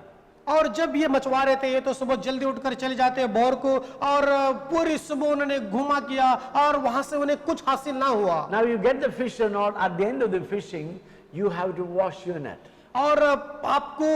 और जब ये मछुआरे थे, ये तो सुबह जल्दी उठकर चले जाते हैं भोर को, और पूरी सुबह उन्होंने घुमा किया और वहां से उन्हें कुछ हासिल ना हुआ। Now you get the fish or not, at the end of the fishing, you have to wash your net. और आपको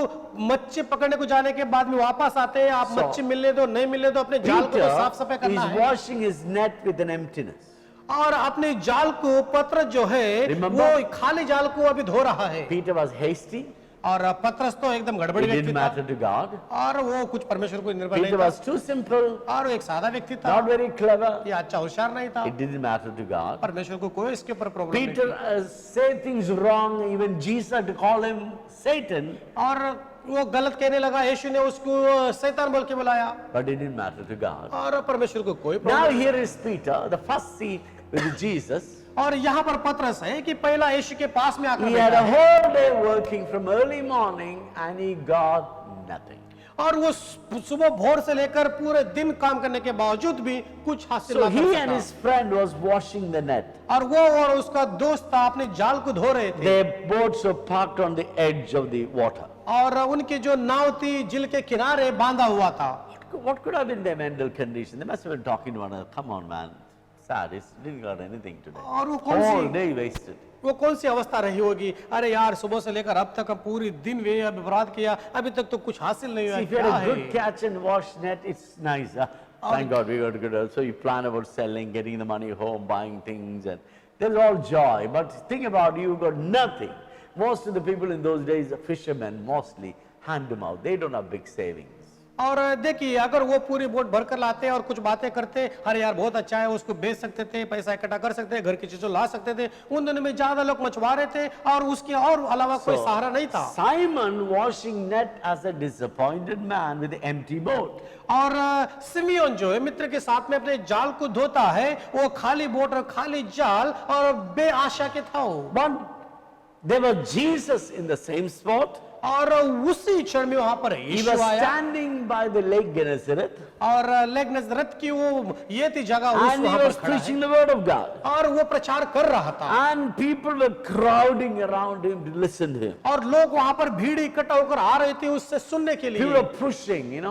मच्छी पकड़ने को जाने के बाद में वापस आते हैं, आप मच्छी मिलने दो नहीं मिलने दो, अपने जाल को तो साफ सफाई Peter करना is है। washing his net with an emptiness. और अपने जाल को पतरस जो है Remember? वो खाली जाल को अभी धो रहा है। Peter was hasty. और पतरस तो एकदम It गड़बड़ी व्यक्ति didn't था, matter to God. और वो कुछ परमेश्वर को निर्भर नहीं Peter था, was too simple, और वो एक सादा व्यक्ति था, not very clever. ये अच्छा होशियार नहीं था, It didn't matter to God. परमेश्वर को कोई इसके ऊपर प्रॉब्लम नहीं Peter said things wrong. Even Jesus had to call him Satan, थी। और वो गलत कहने लगा, यीशु ने उसको शैतान बोल के बुलाया, but it didn't matter to God. और परमेश्वर को कोई Now problem. here is Peter, the first seat with Jesus. और यहाँ पर पतरस है कि पहला यीशु के पास में आकर He had बैठा a है, whole day working from early morning and he got nothing. और वो सुबह भोर से लेकर पूरे दिन काम करने के बावजूद भी कुछ हासिल So ना he कर and सका। his friend was washing the net. और वो और उसका दोस्त था अपने जाल को धो रहे थे, Their boats were parked on the edge of the water. और उनकी जो नाव थी झील के किनारे बांधा हुआ था। What could have been their mental condition? They must have been talking to one another. Come on, man. Sad. It didn't got anything today. और वो कौन Whole सी day wasted. वो कौन सी अवस्था रही होगी, अरे यार सुबह से लेकर अब तक हम पूरी दिन वे बर्बाद किया, अभी तक तो कुछ हासिल नहीं हुआ, See, if you क्या had a है? good catch and wash net, it's nice. Thank God we got good. So you plan about selling, getting the money home, buying things, and there's all joy. But think about you got nothing. Most of the people in those days, the fishermen mostly, hand to mouth. They don't have big savings. और देखिए अगर वो पूरी boat भरकर लाते और कुछ बातें करते, अरे यार बहुत अच्छा है, उसको बेच सकते थे, पैसा इकट्ठा कर सकते, घर की चीजों ला सकते थे। उन दिनों में ज्यादा लोग मछुआरे थे और उसके और अलावा कोई सहारा नहीं था। Simon washing net as a disappointed man with an empty boat. और सिमियोन जो है मित्र के साथ में अपने जाल को धोता है, वो खाली बोट और खाली जाल और बेआशा के था वो। But there was Jesus in the same spot. और उसी क्षण में वहां पर He यीशु was आया standing by the lake Gennesaret और लेक नजरत की वो ये थी जगह उस and he वहां पर was खड़ा है preaching the word of God. और वो प्रचार कर रहा था And people were crowding around him to listen to him. और लोग वहां पर भीड़ इकट्ठा होकर आ रहे थे उससे सुनने के People लिए। were pushing,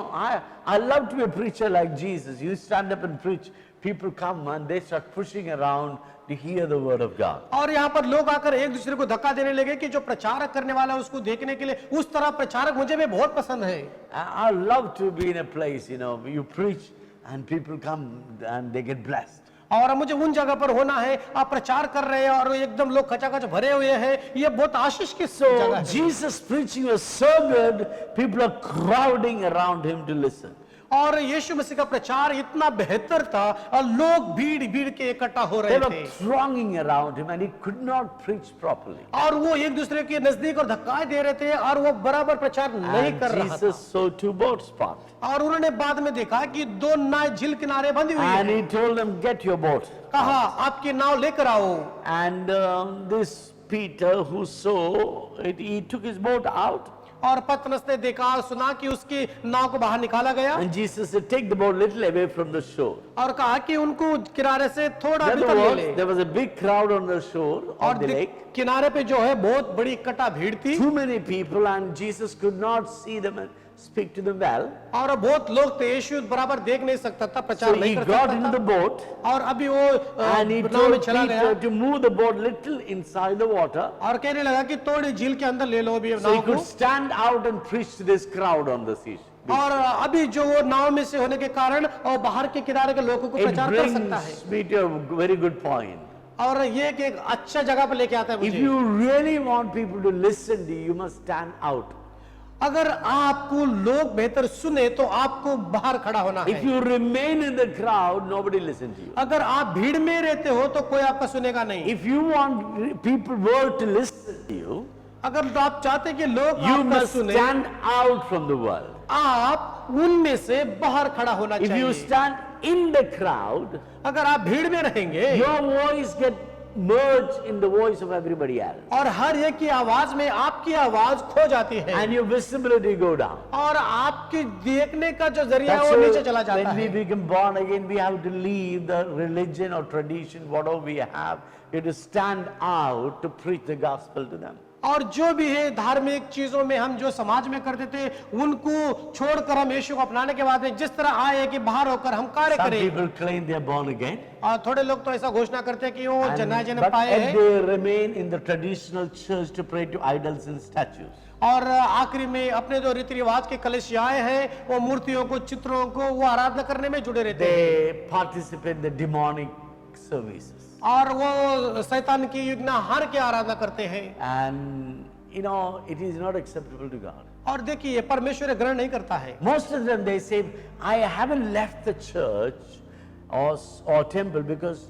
I love to be a preacher like Jesus. You stand up and preach. People come and they start pushing around to hear the word of God. और यहाँ पर लोग आकर एक दूसरे को धक्का देने लगे कि जो प्रचारक करने वाला है उसको देखने के लिए। उस तरह प्रचारक मुझे भी बहुत पसंद है। I love to be in a place, you preach and people come and they get blessed. और मुझे उन जगह पर होना है, आप प्रचार कर रहे हैं और एकदम लोग खचाखच भरे हुए हैं, ये बहुत आशीष की So जगह है। Jesus preaching was so good, people are crowding around him to listen. और यीशु मसीह का प्रचार इतना बेहतर था और लोग भीड़ भीड़ के इकट्ठा हो They रहे were थे thronging around him and he could not preach properly. और वो एक दूसरे के नजदीक और धक्का दे रहे थे और वो बराबर प्रचार नहीं And कर रहा था। Jesus saw two boats parked. और उन्होंने बाद में देखा कि दो नाव झील किनारे बंधी हुई And है। he told them, get your boat. कहा आपकी नाव लेकर आओ। And this Peter who saw it, he took his boat out. और पतरस ने देखा और सुना कि उसकी नाव को बाहर निकाला गया And Jesus said, take the boat little away from the shore. और कहा कि उनको किनारे से थोड़ा In other भीतर ले words, ले। there was a big crowd on the shore और of the lake. किनारे पे जो है बहुत बड़ी इकट्ठा भीड़ थी Too many people and Jesus could not see them and speak to them well. और बहुत लोग थे, यीशु बराबर देख नहीं सकता था, So प्रचार he नहीं कर got सकता into था। the boat और अभी वो and he नाव में told चला गया Peter to move the boat little inside the water और कहने लगा कि थोड़ी झील के अंदर ले लो अभी so he नाव could को। stand out and preach to this crowd on the sea. और अभी जो वो नाव में से होने के कारण और बाहर के किनारे के लोगों को It प्रचार कर सकता है। brings me to a very good point. और ये एक अच्छा जगह पर लेके आता है If मुझे। you really want people to listen to you, you must stand out. अगर आपको लोग बेहतर सुने तो आपको बाहर खड़ा होना If है। you remain in the crowd, nobody listens to you. अगर आप भीड़ में रहते हो तो कोई आपका सुनेगा नहीं। If you want people world to listen to you, अगर आप चाहते हैं कि लोग you आपका must सुने, stand out from the world. आप उनमें से बाहर खड़ा होना If you चाहिए। stand in the crowd, अगर आप भीड़ में रहेंगे your voice get merged in the voice of everybody else. और हर एक की आवाज में आपकी आवाज खो जाती है And your visibility go down. और आपकी देखने का जो जरिया है That's वो why नीचे चला जाता when we है। become born again, we have to leave the religion or tradition, whatever we have. We have to stand out to preach the gospel to them. और जो भी है धार्मिक चीजों में हम जो समाज में करते थे उनको छोड़कर हम यीशु को अपनाने के बाद में जिस तरह आए कि बाहर होकर हम कार्य Some करें। people claim they are born again, और थोड़े लोग तो ऐसा घोषणा करते हैं कि वो जन्म but पाए yet हैं they remain in the traditional church to pray to idols and statues. और आखिरी में अपने जो रीति रिवाज के कलिसियाएं हैं वो मूर्तियों को चित्रों को वो आराधना करने में जुड़े रहते हैं They participate in the demonic services. और वो शैतान की यज्ञहार की आराधना करते हैं। And it is not acceptable to God. और देखिए परमेश्वर ग्रहण नहीं करता है। Most of them they say, I haven't left the church or temple because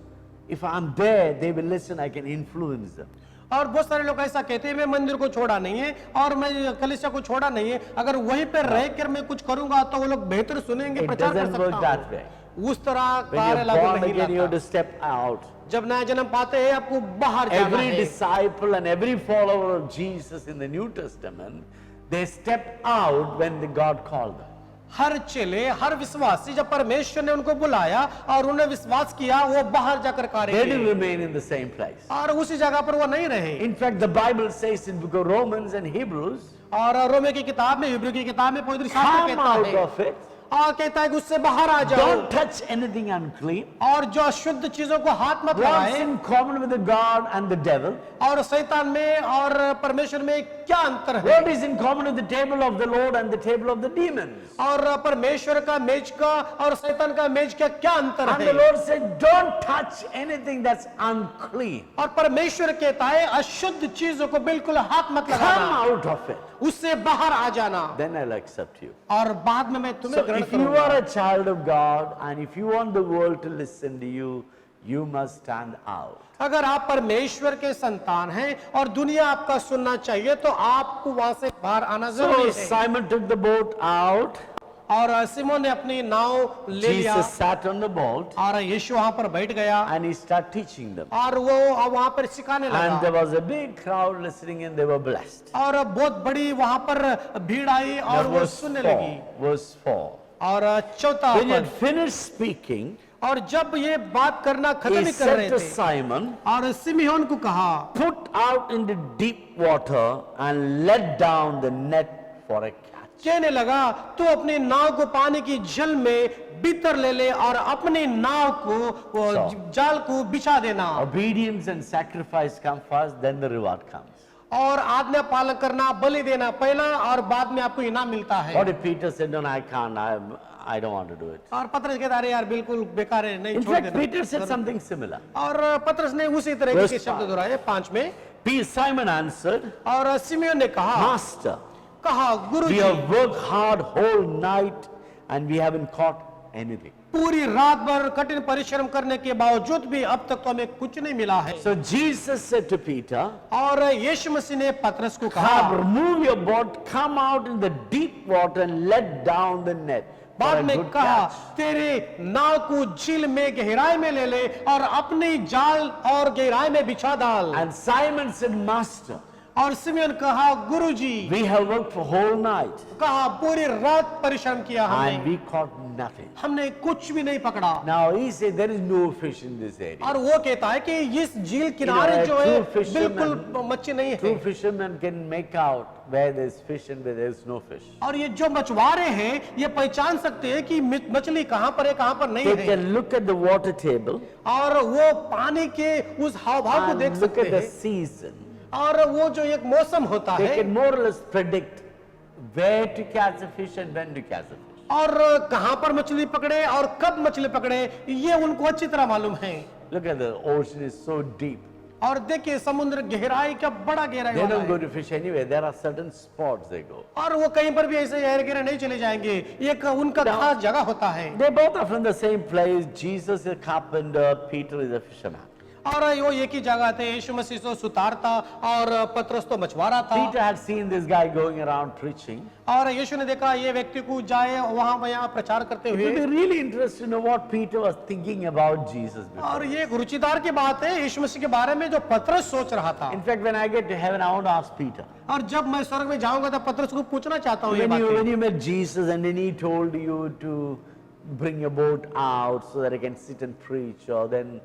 if I'm there, they will listen, I can influence them. और बहुत सारे लोग ऐसा कहते हैं मैं मंदिर को छोड़ा नहीं है और मैं कलीसिया को छोड़ा नहीं है, अगर वहीं पे रहकर मैं कुछ करूंगा तो वो लोग बेहतर सुनेंगे, It प्रचार कर doesn't work सकता that way. हूं। उस तरह When कार्य you're लागू born नहीं again, you have लाता। to step out. जब नया जन्म पाते हैं आपको बाहर जाना Every है। disciple and every follower of Jesus in the New Testament, they step out when the God called them. हर चेले हर विश्वासी जब परमेश्वर ने उनको बुलाया और उन्हें विश्वास किया वो बाहर जाकर कार्य They didn't किए remain in the same place. और उसी जगह पर वो नहीं रहे। In fact, the Bible says in book of Romans and Hebrews, और रोमे की किताब में हिब्रू की किताब में पवित्र शास्त्र come कहता out है of it. और कहता है कि उससे बाहर आ जाओ Don't touch anything unclean. और जो अशुद्ध चीजों को हाथ मत What's लगाए। in common with the God and the devil? और शैतान में और परमेश्वर में क्या अंतर है? What is in common with the table of the Lord and the table of the demons? और परमेश्वर का मेज का और शैतान का मेज का क्या अंतर And the है? Lord said, don't touch anything that's unclean. और परमेश्वर कहता है अशुद्ध चीजों को बिल्कुल हाथ मत Come लगाना, out of it. उससे बाहर आ जाना, Then I'll accept you. और बाद में मैं तुम्हें So ग्रहण if you करूंगा। are a child of God and if you want the world to listen to you, you must stand out. अगर आप परमेश्वर के संतान हैं और दुनिया आपका सुनना चाहिए तो आपको वहां से बाहर आना So जरूरी है। Simon took the boat out. और सिमोन ने अपनी नाव ले लिया Jesus sat on the boat और यीशु वहां पर बैठ गया and he started teaching them. और वो वहां पर सिखाने And there लगा was a big crowd listening and they were blessed. और बहुत बड़ी वहां पर भीड़ आई और Now वो verse सुनने 4. लगी। Verse 4. और चौथा When he पद, had finished speaking, और जब ये बात करना खत्म he ही कर said रहे to थे Simon, और सिमियोन को कहा, put out into deep water and let down the net for a catch. कहने लगा तू अपनी नाव को पानी की जल में भीतर ले ले और अपनी नाव को वो जाल को बिछा देना। Obedience and sacrifice come first, then the reward comes. और आज्ञा पालन करना, बलि देना पहला और बाद में आपको इनाम मिलता है। What if Peter said, no, I can't, I don't want to do it. और पतरस कहता अरे यार बिल्कुल बेकार है, नहीं In छोड़ fact, देना। Peter said something similar. और पतरस ने उसी तरह Verse के शब्द दोहराए 5 में। Simon answered, और सिमियोन ने कहा, Master, कहा गुरु we ji have worked hard whole night and we haven't caught anything. पूरी रात भर कठिन परिश्रम करने के बावजूद भी अब तक तो हमें कुछ नहीं मिला है। So Jesus said to Peter, और यीशु मसीह ने पतरस को come, कहा, remove your boat, come out in the deep water and let down the net. for बाद a में good कहा catch." तेरे नाव को झील में गहराई में ले ले और अपनी जाल और गहराई में बिछा डाल। And Simon said, Master, और सिमियोन कहा गुरुजी, we have worked for whole night कहा पूरी रात परिश्रम किया and हमने, we caught nothing. हमने कुछ भी नहीं पकड़ा। Now he said there is no fish in this area. और वो कहता है कि इस झील किनारे जो है true fisherman- बिल्कुल मच्छी नहीं True है। fishermen can make out where there is fish and where there is no fish. और ये जो मछुआरे हैं ये पहचान सकते हैं कि मछली कहाँ पर है कहाँ पर नहीं They है। can look at the water table और वो पानी के उस हाव भाव को देख and look सकते at the हैं season. और वो जो एक मौसम होता They है can more or less predict where to catch a fish and when to catch a fish. और कहाँ पर मछली पकड़े और कब मछली पकड़े ये उनको अच्छी तरह मालूम है। Look at the ocean is so deep. और देखिए समुद्र गहराई का बड़ा गहराई They वाला don't go है to fish anywhere. There are certain spots they go. और वो कहीं पर भी ऐसे गहरे गहरे नहीं चले जाएंगे, एक उनका खास जगह होता है। They both are from the same place. Jesus is a carpenter, Peter is a fisherman. और वो एक ही जगह थे, यीशु मसीह तो सुतार था और पतरस तो मछुआरा था। Peter had seen this guy going around preaching. और यीशु ने देखा ये व्यक्ति को जाए वहां वहां प्रचार करते It would be हुए। really interesting to know what Peter was thinking about Jesus before. और ये एक रुचिदार की बात है यीशु मसीह के बारे में जो पतरस सोच रहा था। In fact, when I get to heaven, I want to ask Peter. और जब मैं स्वर्ग में जाऊंगा तो पतरस को पूछना चाहता हूँ ये When बातें। you met Jesus and then he told you to bring your boat out so that I can sit and preach, or then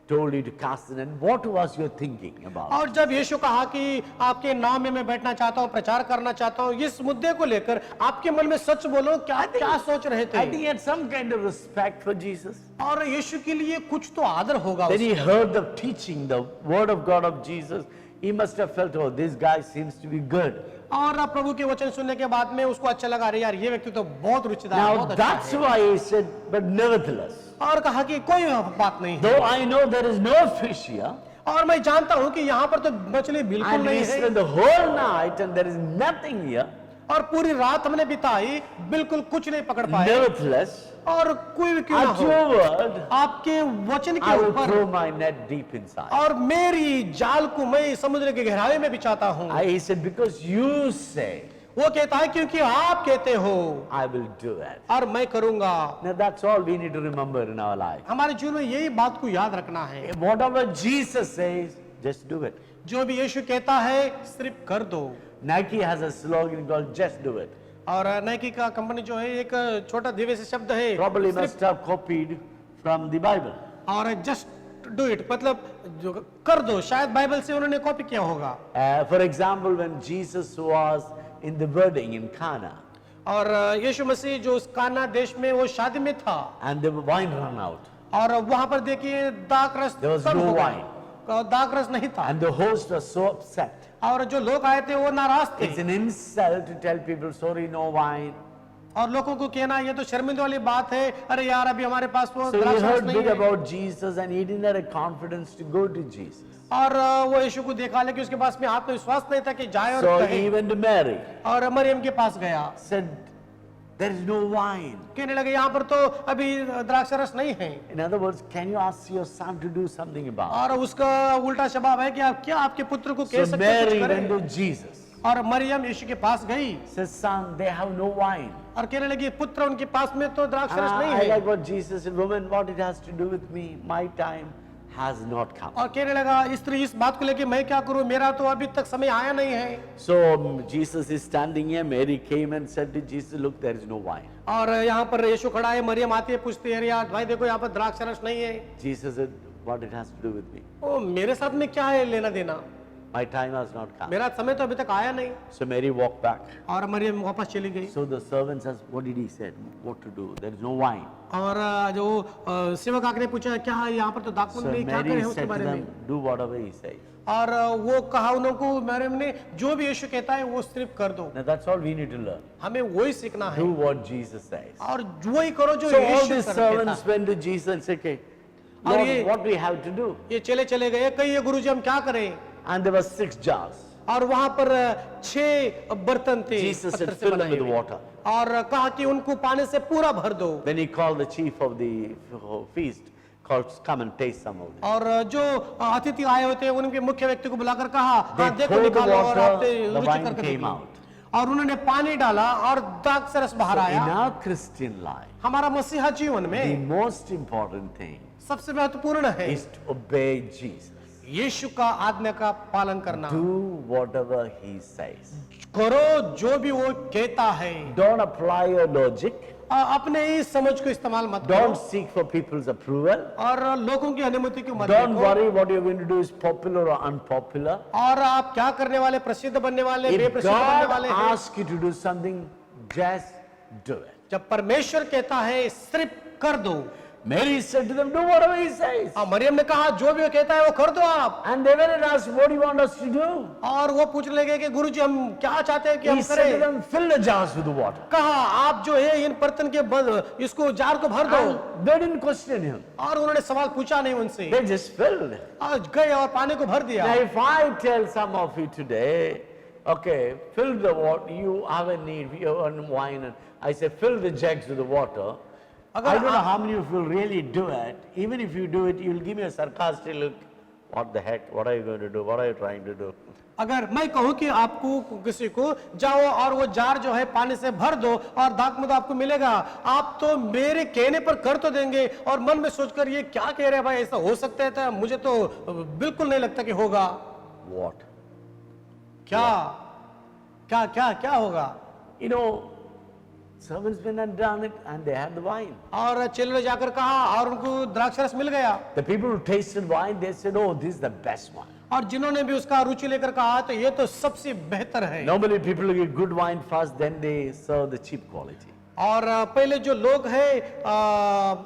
told you to cast it, and what was your thinking about? और जब यीशु कहा कि आपके नाम में मैं बैठना चाहता हूँ, प्रचार करना चाहता हूँ, इस मुद्दे को लेकर आपके मन में सच बोलो क्या क्या सोच रहे I think थे? he had some kind of respect for Jesus. और यीशु के लिए कुछ तो आदर होगा Then he उसको। heard the teaching, the word of God of Jesus. He must have felt, oh, this guy seems to be good. और प्रभु के वचन सुनने के बाद में उसको अच्छा लगा, अरे यार ये व्यक्ति तो बहुत रुचिदार Now बहुत अच्छा that's है। why he said, but nevertheless, और कहा कि कोई बात नहीं है। though I know there is no fish here, और मैं जानता हूँ कि यहाँ पर तो मछली बिल्कुल and नहीं we है spent the whole night and there is nothing here, और पूरी रात हमने बिताई बिल्कुल कुछ नहीं पकड़ पाए। nevertheless, और कोई भी क्यों ना at हो, your word, आपके वचन के I will ऊपर throw my net deep inside. और मेरी जाल को मैं समुद्र की गहराई में बिछाता हूँ। He said, because you say, वो कहता है क्योंकि आप कहते हो I will do it. और मैं करूंगा। Now that's all we need to remember in our life. हमारे जीवन में यही बात को याद रखना है, Whatever Jesus says, just do it. जो भी यीशु कहता है सिर्फ कर दो। Nike has a slogan called just do it. और नाइकी का कंपनी जो है एक छोटा दिव्य से शब्द है, Probably सिर्फ must have copied from the Bible. और जस्ट डू इट मतलब जो कर दो, शायद बाइबल से उन्होंने कॉपी किया होगा। For example, when Jesus was in the wedding in Cana, और यीशु मसीह जो उस काना देश में वो शादी में था and the wine ran out. और वहां पर देखिए दाख रस There was कम no हो गया। wine. दाख रस नहीं था And the host was so upset. और जो लोग आए थे वो नाराज थे It's an insult to tell people, sorry, no wine. और लोगों को कहना ये तो शर्मिंदा वाली बात है, अरे यार अभी हमारे पास वो So he द्राक्षरस heard नहीं bit है। about Jesus and he didn't have a confidence to go to Jesus. और वो यीशु को देखा लेकिन उसके पास में आत्मविश्वास नहीं था कि जाए और So कहे। he went to Mary, और मरियम के पास गया, said, there is no wine. कहने लगे यहाँ पर तो अभी द्राक्षरस नहीं है। In other words, can you ask your son to do something about it? और उसका उल्टा जवाब है कि आप क्या आपके पुत्र को कह So सकते हैं Mary कुछ went करें। to Jesus, और मरियम यीशु के पास गई says, son, they have no wine. और कहने लगी पुत्र उनके पास में तो द्राक्षरस नहीं I है। like what Jesus said, woman, what it has to do with me, my time has not come. और कहने लगा स्त्री इस बात को लेके मैं क्या करूं, मेरा तो अभी तक समय आया नहीं है। So Jesus is standing here, Mary came and said to Jesus, look, there is no wine. और यहाँ पर यीशु खड़ा है, मरियम आती है पूछती है, अरे यार भाई देखो यहाँ पर द्राक्षरस नहीं है। Jesus said, what it has to do with me? ओ मेरे साथ में क्या है लेना देना, My time has not come. मेरा समय तो अभी तक आया नहीं। So Mary walked back. और मरियम वापस चली गई। So the servants asked, what did he say? What to do? There is no wine. और जो सेवक आके ने पूछा क्या है यहाँ पर तो दाखमधु So नहीं, क्या Mary करें उसके said to बारे में। them, do whatever he says. और वो कहा उनको मरियम ने जो भी यीशु कहता है वो सिर्फ कर दो, Now that's all we need to learn. हमें वही सीखना है Do what Jesus says. और वही करो जो So all यीशु the कहता servants है। went to Jesus and said, okay, और Lord, ये- what do we have to do? ये चले गए, कहिए गुरुजी हम क्या करें। And there were 6 jars. और वहां पर 6 बर्तन थे Jesus पत्थर said, से fill them बनाए with हुए। water. और कहा कि उनको पानी से पूरा भर दो। Then he called the chief of the feast, called, come and taste some of it. और जो अतिथि आए होते हैं उनके मुख्य व्यक्ति को बुलाकर कहा They हाँ, देखो poured the निकालो और water, आपने the रुचि wine करके came देखो। out. और उन्होंने पानी डाला और द्राक्षरस बाहर So in आया। our Christian life, हमारा मसीहा जीवन the में most important thing सबसे महत्वपूर्ण है is to obey Jesus. यीशु का आज्ञा का पालन करना। Do whatever he says. करो जो भी वो कहता है। Don't apply your logic. अपने ही समझ को इस्तेमाल मत Don't करो seek for people's approval. और लोगों की अनुमति को मत Don't देखो। worry what you're going to do is popular or unpopular. और आप क्या करने वाले, प्रसिद्ध बनने वाले, If बेप्रसिद्ध बनने God वाले हैं। asks you to do something, just do it. जब परमेश्वर कहता है सिर्फ कर दो। Mary said to them, do whatever he says. Maryam ने कहा जो भी वो कहता है वो कर दो आप। And they went and asked, what do you want us to do? और वो पूछने लगे कि गुरुजी हम क्या चाहते हैं कि हम He said to करें। them, fill the jars with the water. कहा आप जो है इन बर्तन के इसको जार को भर दो। And they didn't question him. और उन्होंने सवाल पूछा नहीं उनसे, They just filled. आज गए और पानी को भर दिया। Now if I tell some of you today, okay, fill the water, you have a need, you want wine, and I say fill the jugs with the water, I अगर don't know आप- how many of you will really do it. Even if you do it, you will give me a sarcastic look. What the heck? What are you going to do? What are you trying to do? अगर मैं कहूं कि आपको किसी को जाओ और वो जार जो है पानी से भर दो और दाखमधु आपको मिलेगा, आप तो मेरे कहने पर कर तो देंगे और मन में सोचकर ये क्या कह रहे हैं भाई, ऐसा हो सकता है तो मुझे तो बिल्कुल नहीं लगता कि होगा। What? क्या क्या क्या क्या होगा? You know, servants went and done it and they had the wine. और चेलों ने जाकर कहा और उनको द्राक्षरस मिल गया। The people who tasted wine, they said, oh, this is the best one. और जिन्होंने भी उसका रुचि लेकर कहा तो ये तो सबसे बेहतर है। Normally people get good wine first, then they serve the cheap quality. और पहले जो लोग हैं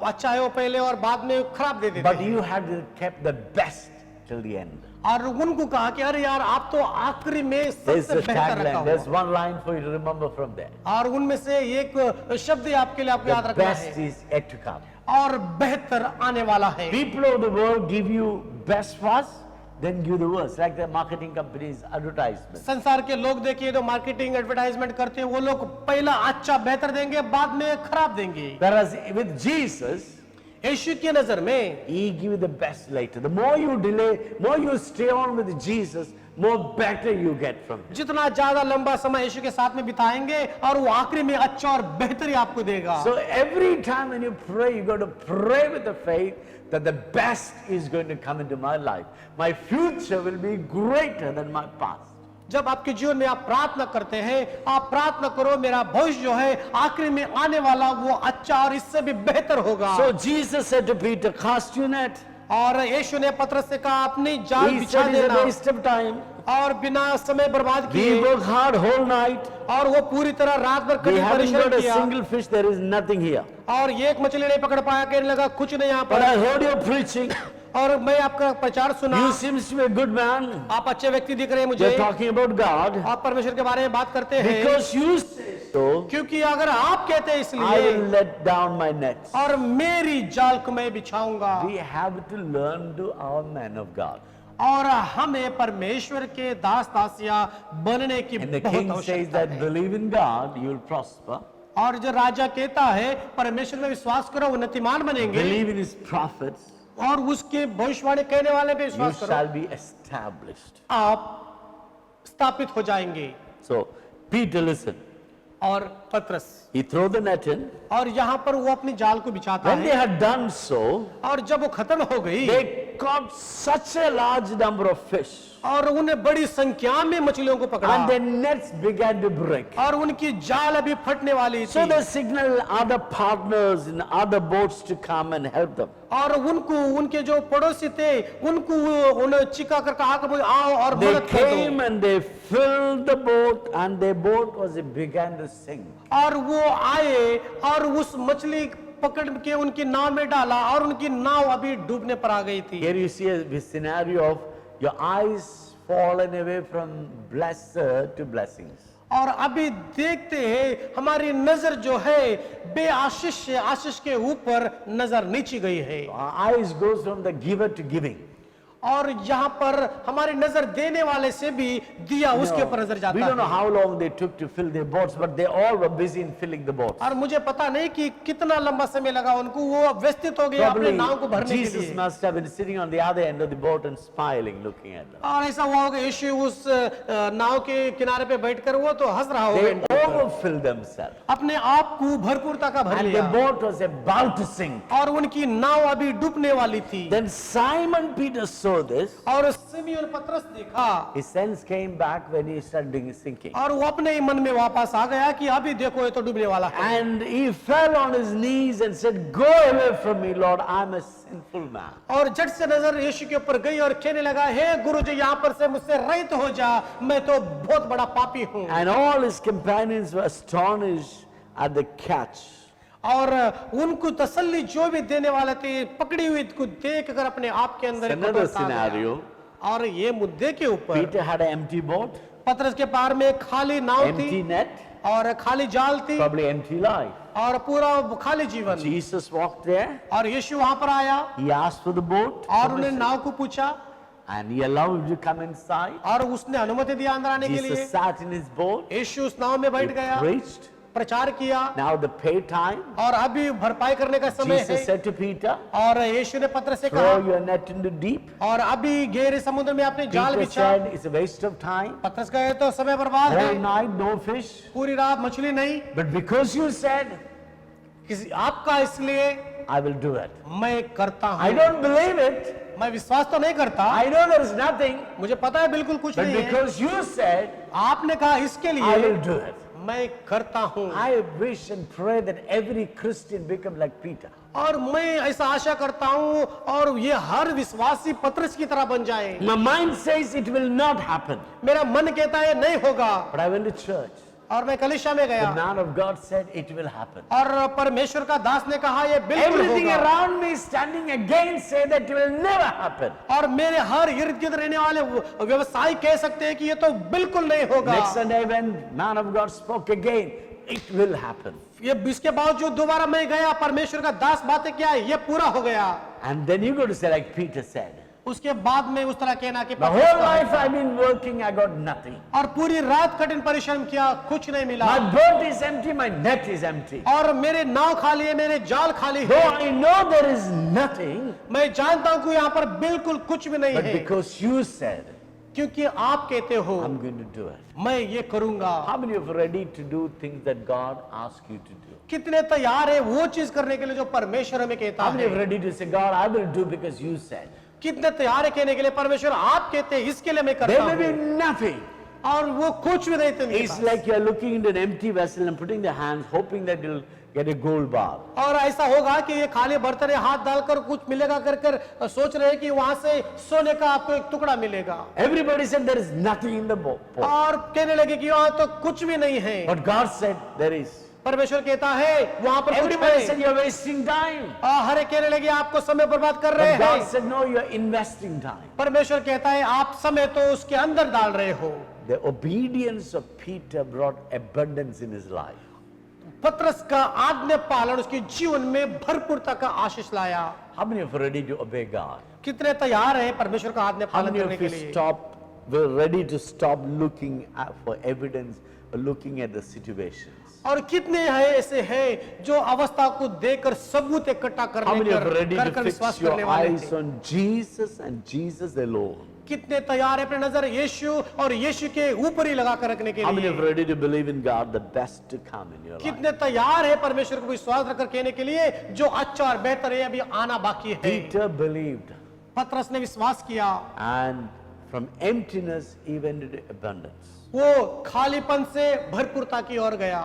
अच्छा है वो पहले और बाद में खराब दे देते But हैं। you had kept the best till the end. और उनको कहा कि अरे यार आप तो आखिरी में There's सबसे the बेहतर रखा tagline. There's हुआ। one line for you to remember from there. और उनमें से एक शब्द ही आपके लिए आपको याद The रखना best है, is yet to come. और बेहतर आने वाला है। People of the world give you best first, then give the worst. Like the marketing companies' advertisement. संसार के लोग देखिए तो मार्केटिंग एडवर्टाइजमेंट करते हैं, वो लोग पहला अच्छा बेहतर देंगे, बाद में खराब देंगे। Whereas with Jesus, यीशु की नजर में He give you the best later. The more you delay, more you stay on with Jesus, more better you get from Him. जितना ज्यादा लंबा समय यीशु के साथ में बिताएंगे और वो आखिरी में अच्छा और बेहतर ही आपको देगा। So every time when you pray, you got to pray with the faith that the best is going to come into my life. My future will be greater than my past. जब आपके जीवन में आप प्रार्थना करते हैं, आप प्रार्थना करो मेरा भविष्य जो है आखिरी में आने वाला वो अच्छा और इससे भी बेहतर होगा। So Jesus said to Peter, cast your net. और यीशु ने पतरस से कहा अपनी जाल He बिछा said it's a देना। waste of time. और बिना समय बर्बाद We किए work hard whole night. और वो पूरी तरह रात भर We कठिन haven't परिश्रम got a किया single fish. There is nothing here. और ये एक मछली नहीं पकड़ पाया, कहने लगा कुछ नहीं यहाँ But पर। I heard you preaching. और मैं आपका प्रचार सुना, You seems to be a good man. आप अच्छे व्यक्ति दिख रहे हैं मुझे, You're talking about God. आप परमेश्वर के बारे में बात करते हैं। Because you say so, क्योंकि अगर आप कहते हैं I इसलिए, will let down my nets. और मेरी जाल को मैं बिछाऊंगा। We have to learn to our man of God. और हमें परमेश्वर के दास दासियां बनने की And the बहुत king says आवश्यकता that है। believe in God, you will prosper. और जो राजा कहता है परमेश्वर में विश्वास करो उन्नतिमान बनेंगे, Believe in his prophets, और उसके भविष्यवाणी कहने वाले पे you विश्वास करो, shall be established. आप स्थापित हो जाएंगे। So, Peter, listen. और पतरस, He throw the net in. और यहाँ पर वो अपनी जाल को बिछाता When they है, had done so, और जब वो खत्म हो गई they caught such a large number of fish. और उन्हें बड़ी संख्या में मछलियों को पकड़ा, And their nets began to break. और उनकी जाल अभी फटने वाली So थी, they signaled other partners in other boats to come and help them. और उनको उनके जो पड़ोसी थे उनको उन्हें चिका कर कहा कि भाई आओ और They मदद कर came दो। and they filled the boat, and their boat was began to sink. और वो आए और उस मछली पकड़ के उनकी नाव में डाला और उनकी नाव अभी डूबने पर आ गई थी। Here you see a scenario of your eyes fallen away from blesser to blessings. और अभी देखते हैं हमारी नजर जो है बेआशीष से आशीष के ऊपर नजर नीची गई है, Our eyes goes from the giver to giving. और यहाँ पर हमारी नजर देने वाले से भी दिया उसके ऊपर नजर We जाता don't know है। how long they took to fill their boats, but they all were busy in filling the boats. और मुझे पता नहीं कि कितना लंबा समय लगा उनको, वो व्यस्तित हो गए अपने Probably नाव को भरने के Jesus लिए। must have been sitting on the other end of the boat and smiling, looking at them. और ऐसा हुआ होगा यीशु उस नाव के किनारे पे बैठकर वो तो हंस रहा होगा They इनके ऊपर। overfilled themselves. अपने आप को भरपूरता का भर And the लिया, boat was about to sink. और उनकी नाव अभी डूबने वाली थी। Then Simon Peter saw this. और सिमियोन पतरस देखा, His sense came back when he started sinking. और वो अपने ही मन में वापस आ गया कि अभी देखो ये तो डूबने वाला है। And he fell on his knees and said, "Go away from me, Lord, I'm a sinful man." और झट से नजर यीशु के ऊपर गई और कहने लगा, हे गुरु जी यहाँ पर से मुझसे रहित हो जा, मैं तो बहुत बड़ा पापी हूँ। And all his companions were astonished at the catch. और उनको तसल्ली जो भी देने वाले थे पकड़ी हुई को देख कर अपने आप के अंदर एक Another पकड़ आ गया। scenario. और ये मुद्दे के ऊपर Peter had an empty boat, पतरस के पार में खाली नाव empty थी net, और खाली जाल थी probably empty life. और पूरा खाली जीवन। Jesus walked there. और यीशु वहां पर आया He asked for the boat, और उन्हें नाव को पूछा and he allowed him to come inside. और उसने अनुमति दिया अंदर आने के लिए। Jesus sat in his boat. यीशु उस नाव में He बैठ गया, preached. प्रचार किया, Now the pay time. और अभी भरपाई करने का समय Jesus है। said to Peter, और यीशु ने पतरस से "Throw कहा, your net into deep." और अभी गहरे समुद्र में अपने जाल Peter बिछा। said, "It's a waste of time. पतरस कहे तो समय बर्बाद Whole है, night no fish. पूरी रात मछली नहीं, But because you said, किसी आपका इसलिए I will do it. मैं करता I हूँ। don't believe it. मैं विश्वास तो नहीं करता, I know there is nothing. मुझे पता है बिल्कुल कुछ But नहीं है, because you said, आपने कहा इसके I लिए will do it. मैं करता हूँ। I wish and pray that every Christian become like Peter. और मैं ऐसा आशा करता हूँ और ये हर विश्वासी पतरस की तरह बन जाए। My mind says it will not happen. मेरा मन कहता है नहीं होगा, But I went to church. और मैं कलीसिया में The गया man of God said it will happen. और परमेश्वर का दास ने कहा ये बिल्कुल Everything होगा। around me standing against say that it will never happen. और मेरे हर इर्द गिर्द रहने वाले व्यवसायी कह सकते हैं कि ये तो बिल्कुल नहीं होगा। Next Sunday when man of God spoke again, it will happen. ये इसके बावजूद दोबारा मैं गया, परमेश्वर का दास बातें क्या है, ये पूरा हो गया। And then you go to say like Peter said, उसके बाद में उस तरह कहना कि the whole life I've been working, I got nothing. और पूरी रात कठिन परिश्रम किया, कुछ नहीं मिला, My boat is empty, my net is empty. और मेरे नाव खाली है, मेरे जाल खाली Though है। I know there is nothing, मैं जानता हूं कि यहाँ पर बिल्कुल कुछ भी नहीं but है, because you said, क्योंकि आप कहते हो I'm going to do it. मैं ये करूंगा। How many of you are ready to do things that God asks you to do? कितने तैयार है वो चीज करने के लिए जो परमेश्वर हमें कहता How many of you है? are ready to say, God, I will do because you said? कितने तैयार है कहने के लिए परमेश्वर आप कहते हैं इसके लिए मैं करता There may be हूँ। nothing, और वो कुछ भी नहीं थे उनके It's pass. like you're looking into an empty vessel and putting the hands, hoping that you'll get a gold bar. और ऐसा होगा कि ये खाली बर्तन में हाथ डालकर कुछ मिलेगा कर कर सोच रहे हैं कि वहां से सोने का आपको एक टुकड़ा मिलेगा, Everybody said there is nothing in the pot. और कहने लगे कि वहां तो कुछ भी नहीं है। But God said there is. परमेश्वर कहता है वहां पर कुछ Everybody said है। you're wasting time. हर एक कहने लगे आपको समय बर्बाद कर रहे But God हैं। said no, you're investing time. परमेश्वर कहता है आप समय तो उसके अंदर डाल रहे हो। The obedience of Peter brought abundance in his life. पतरस का आज्ञा पालन उसके जीवन में भरपूरता का आशीष लाया। How many of you are ready to obey God? कितने तैयार हैं परमेश्वर का आज्ञा How पालन many करने of के you लिए? we're ready to stop looking for evidence or looking at the situations? और कितने हैं ऐसे हैं जो अवस्था को देखकर सबूत इकट्ठा How करने many of you are ready कर to कर fix विश्वास your करने वाले eyes थे? on Jesus and Jesus alone? कितने तैयार है अपनी नजर यीशु और यीशु के ऊपर ही लगा कर रखने के How many of you लिए? are ready to believe in God, the best to come in your life? कितने तैयार है परमेश्वर को विश्वास रखकर कहने के लिए जो अच्छा और बेहतर है अभी आना बाकी है? Peter believed, पतरस ने विश्वास किया, and from emptiness he went into abundance. वो खालीपन से भरपूरता की ओर गया।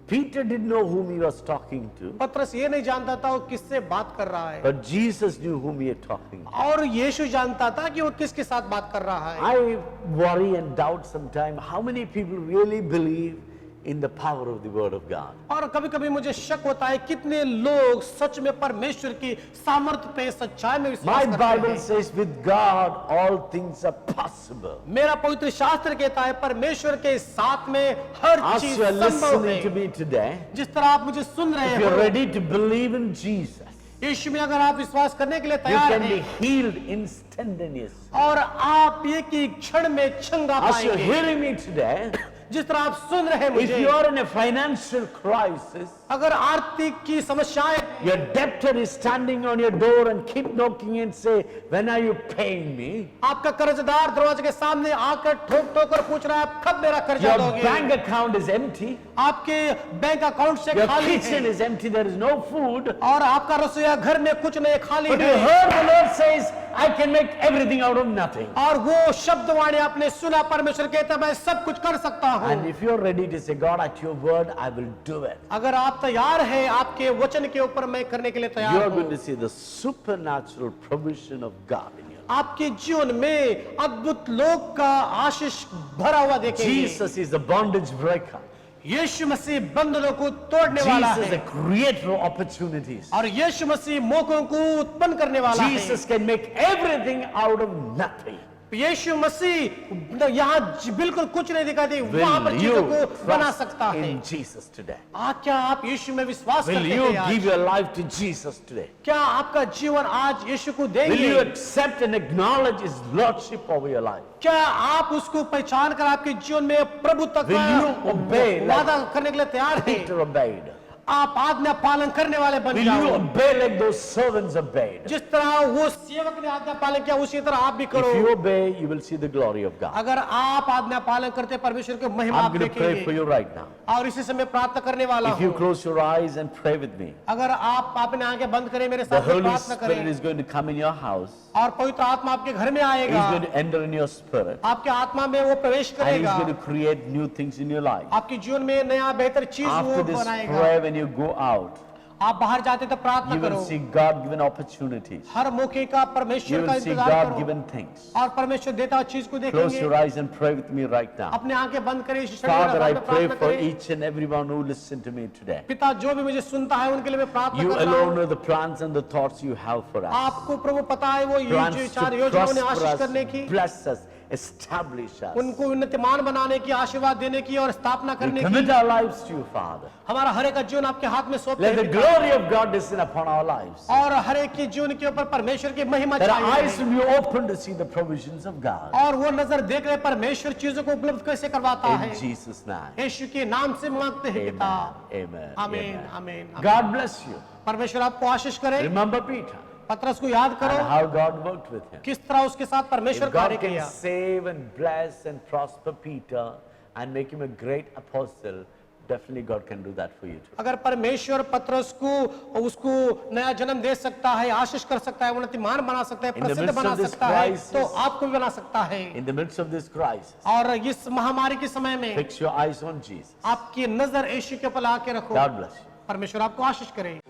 Peter didn't know whom he was talking to, पतरस ये नहीं जानता था वो किससे बात कर रहा है, but Jesus knew whom he was talking to. और यीशु जानता था कि वो किसके साथ बात कर रहा है। I worry and doubt sometimes how many people really believe in the power of the word of God. और कभी कभी मुझे शक होता है कितने लोग सच में परमेश्वर की सामर्थ्य पे सच्चाई में विश्वास My करते Bible हैं। says with God all things are possible. मेरा पवित्र शास्त्र कहता है परमेश्वर के साथ में हर As चीज you are संभव listening to है। me today, जिस तरह आप मुझे सुन रहे if you're हो, ready to believe in Jesus, यीशु में अगर आप विश्वास करने के लिए you तैयार can be हैं healed instantaneously. और आप एक ही क्षण में चंगा As you're पाएंगे। hearing me today, जिस तरह आप सुन रहे हैं if मुझे, you are in a financial crisis, अगर आर्थिक की समस्याएं, your debtor is standing on your door and keep knocking and say, when are you paying me? आपका कर्जदार दरवाजे के सामने आकर ठोक ठोक कर पूछ रहा है आप कब मेरा कर्जा Your दोगे? bank account is empty. आपके बैंक अकाउंट से Your खाली kitchen है is empty. There is no food. और आपका रसोईया घर में कुछ नहीं खाली But you है। heard the Lord says, I can make everything out of nothing. और वो शब्दवाणी आपने सुना, परमेश्वर कहता है मैं सब कुछ कर सकता And हूँ। if you're ready to say, God, at your word, I will do it. अगर आप तैयार हैं आपके वचन के ऊपर मैं करने के लिए You तैयार are going हूँ। to see the supernatural provision of God in your life. आपके जीवन में अद्भुत लोक का आशीष भरा हुआ देखेंगे। Jesus is the bondage breaker. यीशु मसीह बंधनों को तोड़ने वाला Jesus is the है creator of opportunities. और यीशु मसीह मौकों को उत्पन्न करने वाला है। Jesus can make everything out of nothing. यीशु मसीह यहाँ बिल्कुल कुछ नहीं दिखाती, वहां पर Will चीजों you को बना सकता trust है। in Jesus today? क्या आप यीशु में विश्वास Will करते you हैं give आज? your life to Jesus today? क्या आपका जीवन आज यीशु को Will देंगे? you accept and acknowledge His lordship over your life? क्या आप उसको पहचान कर आपके जीवन में प्रभुत्व Will you obey का like वादा करने के लिए तैयार हैं? Peter obeyed. आप आज्ञा पालन करने वाले बन Will you जाओ। obey like those servants obeyed? जिस तरह वो सेवक ने आज्ञा पालन किया उसी तरह आप भी करो। If you obey, you will see the glory of God. अगर आप आज्ञा पालन करते परमेश्वर की महिमा I'm आप going to pray for देखेंगे। you right now. और इसी समय प्रार्थना करने वाला If you हूँ। close your eyes and pray with me, अगर आप अपने आंखें बंद करें मेरे the साथ में Holy प्रार्थना Spirit करें is going to come in your house. और पवित्र आत्मा आपके घर में He's आएगा, going to enter in your spirit. आपके आत्मा में वो प्रवेश And He's करेगा, going to create new things in your life. आपके जीवन में नया बेहतर चीज वो After this बनाएगा। prayer, when you go out, आप बाहर जाते तो प्रार्थना you will करो। see God-given opportunities. हर मौके का You परमेश्वर का will see इंतजार करो God-given things. और परमेश्वर देता हुआ चीज को Close देखेंगे। your eyes and pray with me right now. अपने आंखें बंद करें, इस क्षण Father, I में pray प्रार्थना for करें। each and everyone who listen to me today. पिता जो भी मुझे सुनता है उनके लिए मैं प्रार्थना You कर रहा alone हूँ। know the plans and the thoughts you have for us. आपको प्रभु पता है वो ये Plans जो to चार योजनाओं ने prosper आशीष करने us, की, bless us, establish us. उनको उन्नतिमान बनाने की, आशीर्वाद देने की और स्थापना We करने की। commit our lives to you, Father. हमारा हर एक का जीवन आपके हाथ में सौंपते Let the हैं पिता। glory of God descend upon our lives. और हर एक के जीवन के ऊपर परमेश्वर की महिमा That our छाई eyes रहे। will be open to see the provisions of God. और वो नजर देख रहे परमेश्वर चीजों को उपलब्ध कैसे करवाता है। In Jesus' name. यीशु के नाम से मांगते हैं पिता। Amen. आमीन Amen. आमीन। God bless you. परमेश्वर आपको आशीष करे। Remember Peter पतरस को याद and करो how God worked with him. किस तरह उसके साथ परमेश्वर If कार्य God can किया। save and bless and prosper Peter and make him a great apostle, definitely God can do that for you too. अगर परमेश्वर पतरस को उसको नया जन्म दे सकता है, आशीष कर सकता है, उन्नतिमान बना सकता है, In the प्रसिद्ध midst बना of this सकता है, crisis- तो आपको भी बना सकता है। In the midst of this crisis, और इस महामारी के समय में fix your eyes on Jesus. आपकी नजर यीशु के ऊपर आके रखो। God bless you. परमेश्वर आपको आशीष करे।